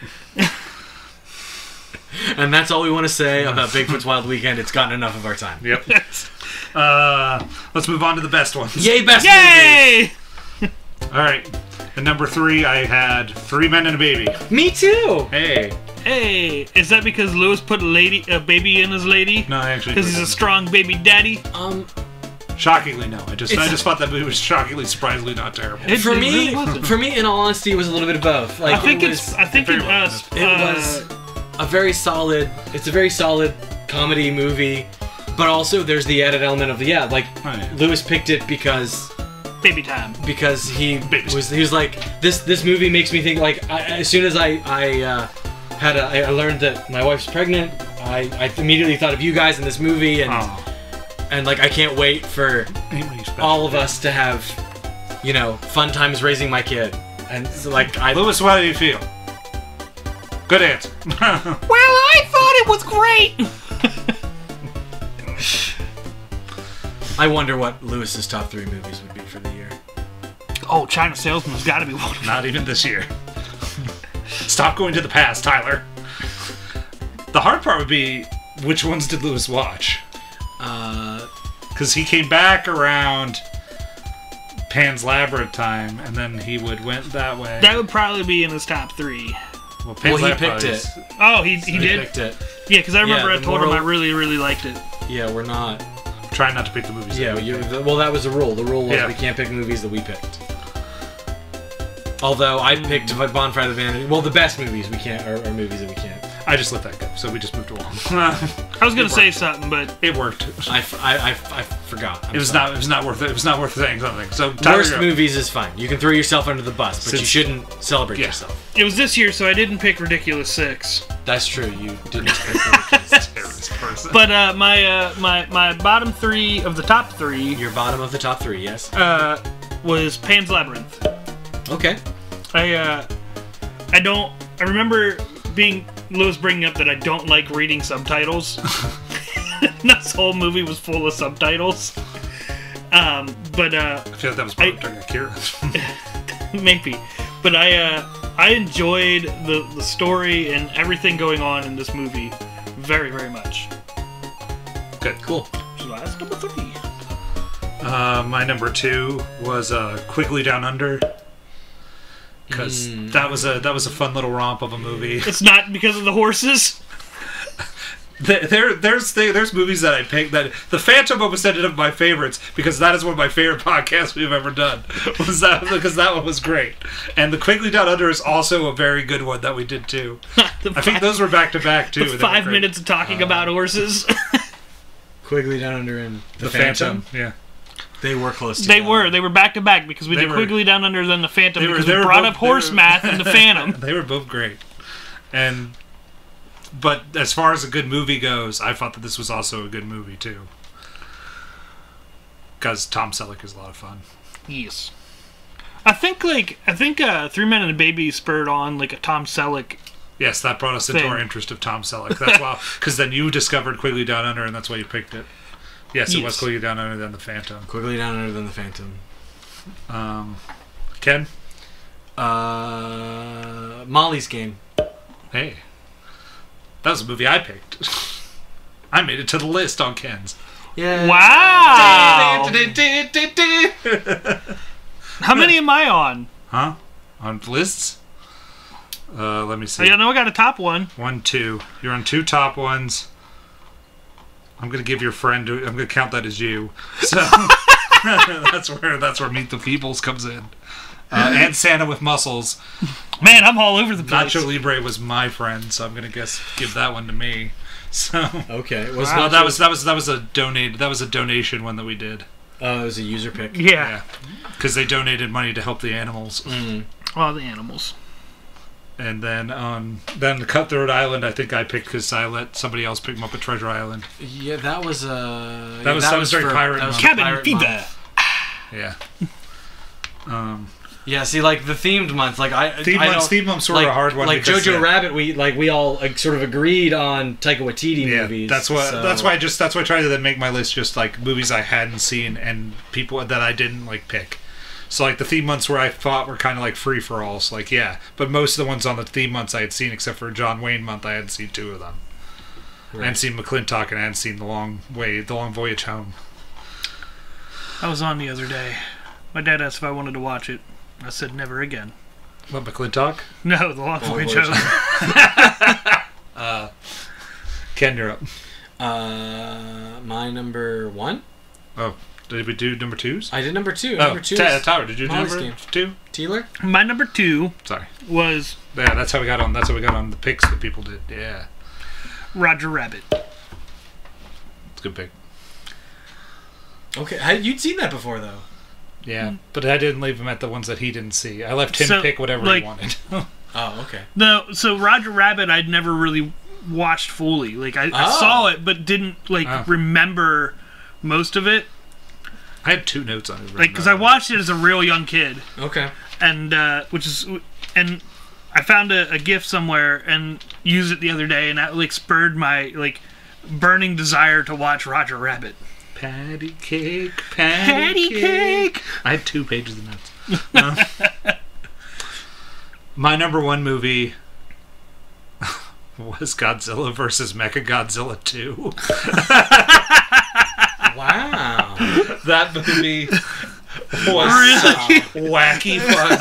And that's all we want to say about Bigfoot's Wild Weekend. It's gotten enough of our time. Yep. Let's move on to the best ones. Yay, best Yay! movies! All right. At number 3, I had 3 Men and a Baby. Me too! Hey. Hey, is that because Lewis put a baby in his lady? No, I actually. Because he's a strong baby daddy. Shockingly, no. I just thought that movie was shockingly, surprisingly not terrible. For me, in all honesty, it was a little bit of both. Like, it was a very solid. It's a very solid comedy movie, but also there's the added element of Lewis picked it because baby time. Because he was like, this movie makes me think, like, as soon as I learned that my wife's pregnant, I immediately thought of you guys in this movie, and like, I can't wait for all of us to have, fun times raising my kid. And so, like, Lewis, how do you feel? Good answer. Well, I thought it was great. I wonder what Lewis's top 3 movies would be for the year. Oh, China Salesman's got to be one. Not even this year. Stop going to the past, Tyler. The hard part would be, which ones did Lewis watch? Because he came back around Pan's Labyrinth time, and then he went that way. That would probably be in his top 3. Well, Pan's he picked it. Oh, he did? Picked it. Yeah, because I remember I told him I really, really liked it. Yeah, we're not. Trying not to pick the movies. Yeah, well, that was the rule. The rule was we can't pick movies that we picked. Although I picked Bonfire of the Vanity. Well, the best movies we can't are movies that we can't. I just let that go, so we just moved along. I was gonna say something, but it worked. I forgot. It was not worth it. It was not worth saying something. So worst movies is fine. You can throw yourself under the bus, but you shouldn't celebrate yourself. It was this year, so I didn't pick Ridiculous 6. That's true. You didn't pick Ridiculous 6. Person. But my bottom 3 of the top 3. Your bottom of the top 3, yes. Was Pan's Labyrinth. Okay. I remember Lewis bringing up that I don't like reading subtitles. This whole movie was full of subtitles. I feel like that was part of Ducky Akira. Maybe. But I enjoyed the story and everything going on in this movie very, very much. Good. Cool. So that's number 3. My number 2 was Quigley Down Under. Because that was a fun little romp of a movie. It's not because of the horses. There's movies that I picked that the Phantom almost ended up my favorites because that is one of my favorite podcasts we've ever done. Because that one was great, and the Quigley Down Under is also a very good one that we did too. I think those were back to back too. The 5 minutes of talking about horses. Quigley Down Under and the Phantom. Yeah. They were close together. They were back to back because we did Quigley Down Under then the Phantom because we brought up horse math and the Phantom. They were both great. But as far as a good movie goes, I thought that this was also a good movie too. Because Tom Selleck is a lot of fun. Yes. I think 3 Men and a Baby spurred on like a Tom Selleck. Yes, that brought us into our interest of Tom Selleck. That's why, because then you discovered Quigley Down Under, and that's why you picked it. Yes, it was Quigley Down Under than the Phantom. Quigley Down Under than the Phantom. Ken? Molly's Game. Hey. That was a movie I picked. I made it to the list on Ken's. Yeah. Wow! How many am I on? Huh? On lists? Let me see. I know I got a top 1. 1, 2. You're on 2 top ones. I'm gonna give your friend. I'm gonna count that as you. So that's where Meet the Feebles comes in. And Santa with Muscles. Man, I'm all over the place. Nacho Libre was my friend, so I'm gonna give that one to me. So okay. That was a donation one that we did. Oh, it was a user pick. Yeah. Because they donated money to help the animals. Oh, the animals. And then the Cutthroat Island, I think I picked because I let somebody else pick them up at Treasure Island. Yeah, that was that was very pirate. That was Cabin Fever. Yeah. Yeah, see, like the themed month, like theme month's sort of a hard one. Like Jojo Rabbit, we all like sort of agreed on Taika Waititi movies. That's why I tried to then make my list just like movies I hadn't seen and people that I didn't like pick. So like the theme months where I thought were kind of like free for all. So like but most of the ones on the theme months I had seen except for John Wayne month I hadn't seen 2 of them. Right. I hadn't seen McClintock and I hadn't seen The Long Voyage Home. I was on the other day. My dad asked if I wanted to watch it. I said never again. What, McClintock? No, the Long Boy Joe. Ken, you're up. My number 1. Oh, did we do number 2s? I did number 2. Oh, Number 2 Tyler, did you do Molly's number game. 2? Teeler? My number 2 Sorry. was Yeah, that's how we got on. That's how we got on the picks that people did. Yeah, Roger Rabbit. it's a good pick. Okay, you'd seen that before, though. Yeah, but I didn't leave him at the ones that he didn't see. I left him pick whatever he wanted. Oh, okay. No, so Roger Rabbit I'd never really watched fully. Like, I saw it, but didn't, remember most of it. I had 2 notes on it. Like, because I watched it as a real young kid. Okay. And, and I found a GIF somewhere and used it the other day, and that, spurred my, burning desire to watch Roger Rabbit. Patty cake, patty cake. I had 2 pages of notes. My number 1 movie was Godzilla vs. Mechagodzilla 2. Wow. That movie was so wacky fun.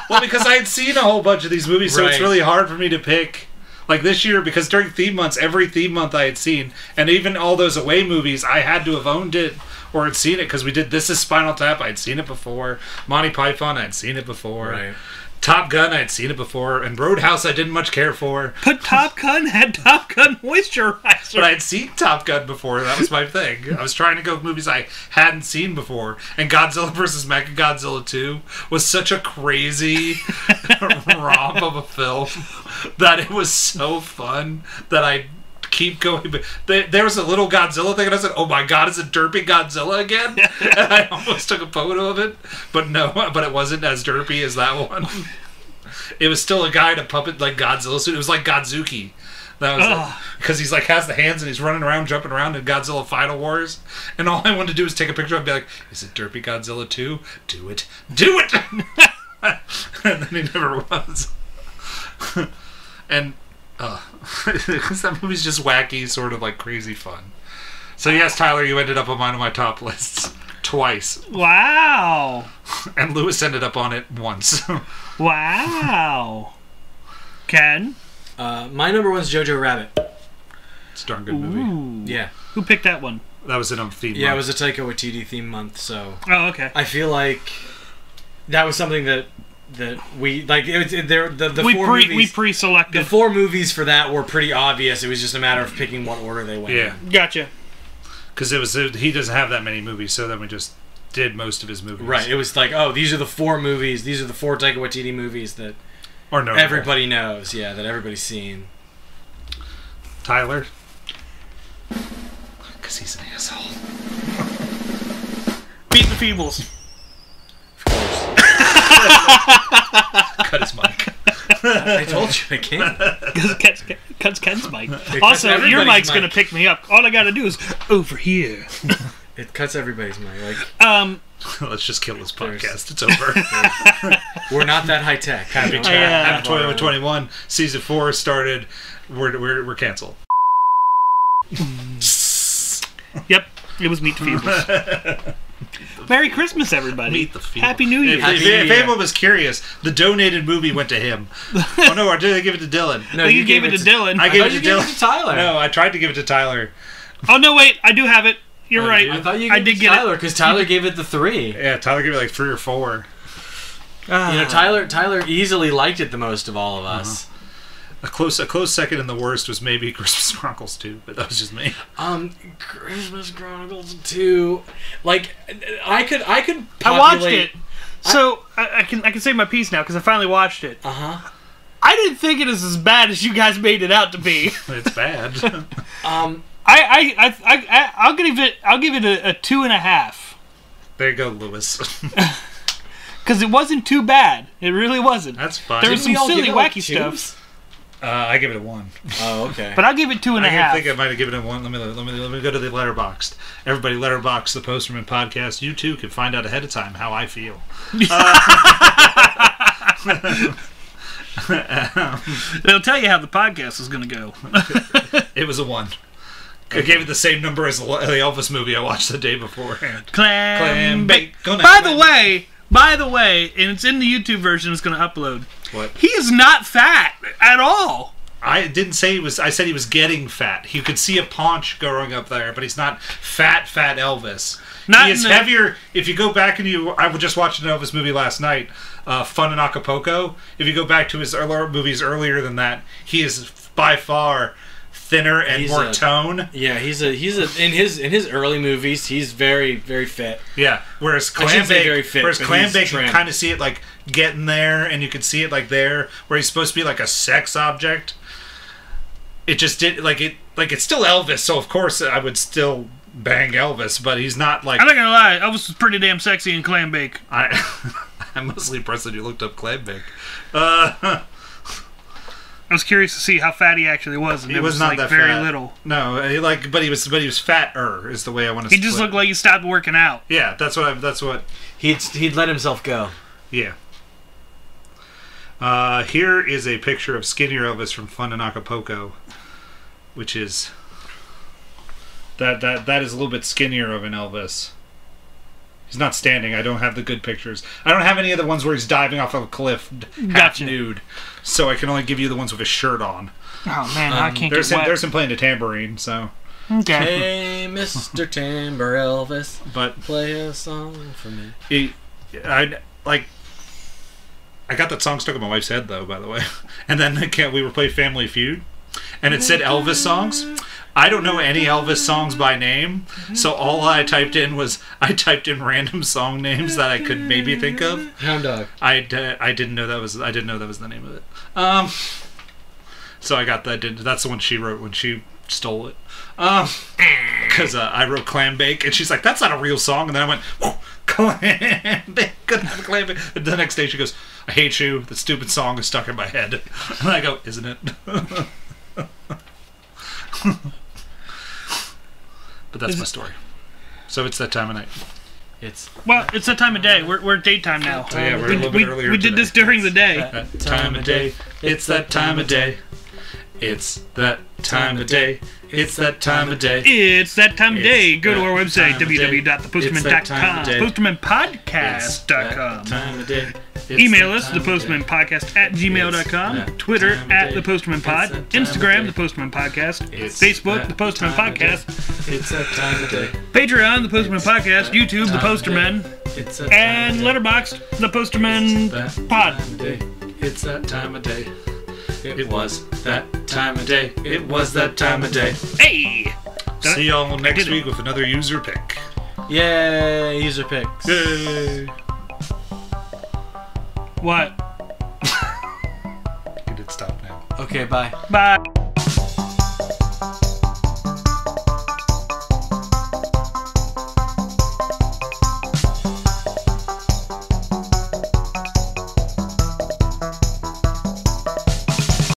Well, because I had seen a whole bunch of these movies, so it's really hard for me to pick. Like this year, because during theme months, every theme month I had seen, and even all those away movies, I had to have owned it or had seen it, because we did This Is Spinal Tap, I had seen it before. Monty Python, I had seen it before. Right. Top Gun, I had seen it before, and Roadhouse I didn't much care for. But Top Gun had Top Gun moisturizer. But I had seen Top Gun before, that was my thing. I was trying to go with movies I hadn't seen before, and Godzilla vs. Mechagodzilla 2 was such a crazy romp of a film that it was so fun that I keep going. There was a little Godzilla thing, and I said, "Oh my God, is it derpy Godzilla again?" And I almost took a photo of it, but no, but it wasn't as derpy as that one. It was still a guy in a puppet like Godzilla suit. It was like Godzuki. That was because he's has the hands and he's running around, jumping around in Godzilla Final Wars. And all I wanted to do was take a picture and be like, "Is it derpy Godzilla 2? Do it, do it!" And then he never was. And because that movie's just wacky, sort of crazy fun. So yes, Tyler, you ended up on one of my top lists twice. Wow. And Lewis ended up on it once. Wow. Ken? My number 1's Jojo Rabbit. It's a darn good movie. Ooh. Yeah. Who picked that one? That was in a theme month. Yeah, it was a Taika Waititi theme month, so... Oh, okay. I feel like that was something that we we pre-selected. The 4 movies for that were pretty obvious. It was just a matter of picking what order they went in. Gotcha. Because he doesn't have that many movies, so then we just did most of his movies. Right. It was these are the 4 movies. These are the 4 Taika Waititi movies that everybody knows. Yeah, that everybody's seen. Tyler? Because he's an asshole. Beat the Feebles. Cut his mic. I told you I can't. Because it cuts Ken's mic. Also, your mic's going to pick me up. All I got to do is over here. It cuts everybody's mic. Let's just kill this podcast. It's over. We're not that high tech. Happy 2021. Season 4 started. We're canceled. Yep. It was Meet the Feebles. Merry Christmas, everybody. Meet the Feebles. Happy New Year. If anyone was curious, the donated movie went to him. Oh, no, or did I give it to Dylan? No, you gave it to Dylan. I gave it to Dylan. Gave it to Tyler. No, I tried to give it to Tyler. Oh, no, wait. I do have it. You're right. I thought you gave it to Tyler, because Tyler gave it the 3. Yeah, Tyler gave it 3 or 4. Tyler easily liked it the most of all of us. A close second and the worst was maybe Christmas Chronicles 2, but that was just me. Christmas Chronicles 2, I could populate... I watched it, so I can say my piece now because I finally watched it. I didn't think it was as bad as you guys made it out to be. It's bad. I'll give it a 2.5. There you go, Lewis. Because it wasn't too bad. It really wasn't. That's fine. There was some silly, wacky stuff. I give it a 1. Oh, okay. But I'll give it 2.5. I think I might have given it a 1. Let me go to the Letterboxd. Everybody, Letterboxd, the Posterman podcast. You too can find out ahead of time how I feel. It'll tell you how the podcast is going to go. It was a 1. I gave it the same number as the Elvis movie I watched the day beforehand. Clam bake. Bake. By the way, By the way, and it's in the YouTube version. It's going to upload. What? He is not fat at all. I didn't say he was. I said he was getting fat. You could see a paunch growing up there, but he's not fat Elvis. He is heavier. If you go back and I was just watching an Elvis movie last night, Fun in Acapulco. If you go back to his movies earlier than that, he is by far thinner and more tone. Yeah, he's in his early movies. He's very, very fit. Yeah, whereas Clambake, you can kind of see it like getting there, and you can see it like there, where he's supposed to be like a sex object. It just did it's still Elvis, so of course I would still bang Elvis, but he's not like. I'm not gonna lie, Elvis was pretty damn sexy in Clambake. I'm mostly impressed that you looked up Clambake. I was curious to see how fat he actually was, and he was not like that very fat. little. No, but he was fatter is the way I want to. He just looked like he stopped working out. Yeah, that's what he'd let himself go. Yeah. Here is a picture of skinnier Elvis from Fun in Acapulco, which is that is a little bit skinnier of an Elvis. He's not standing. I don't have the good pictures. I don't have any of the ones where he's diving off of a cliff, half nude. So I can only give you the ones with his shirt on. Oh man, I can't there's get him, wet. There's him playing the tambourine. So. Okay. Hey, Mr. Timber Elvis, but play a song for me. I got that song stuck in my wife's head, though, by the way. And then we were playing Family Feud, and it said Elvis songs. I don't know any Elvis songs by name, so all I typed in random song names that I could maybe think of. Hound Dog. I didn't know that was the name of it. So I got that. That's the one she wrote when she stole it. Because I wrote Clambake, and she's like, "That's not a real song." And then I went, "Whoa, Clambake, couldn't have Clambake." And the next day she goes, "I hate you. The stupid song is stuck in my head." And I go, "Isn't it?" But that's my story. So it's that time of night. It's that time of day. We're daytime now. So yeah, we're a little bit earlier. We did this during the day. That time of day. It's that time of day. It's that time of day. It's that time of day. It's that time of day. Go to our website, www.thepostman.com. Postmanpodcast.com. Email us, thepostmanpodcast@gmail.com. Twitter, @thepostmanpod. Instagram, The Postman Podcast. Facebook, The Postman Podcast. It's that time of day. Patreon, The Postman Podcast. YouTube, The Posterman. And Letterboxd, The Posterman Pod. It's that time of day. It was that time of day. It was that time of day. Hey! See y'all next week with another user pick. Yay, user picks. Yay. What? You did stop now. Okay, bye. Bye.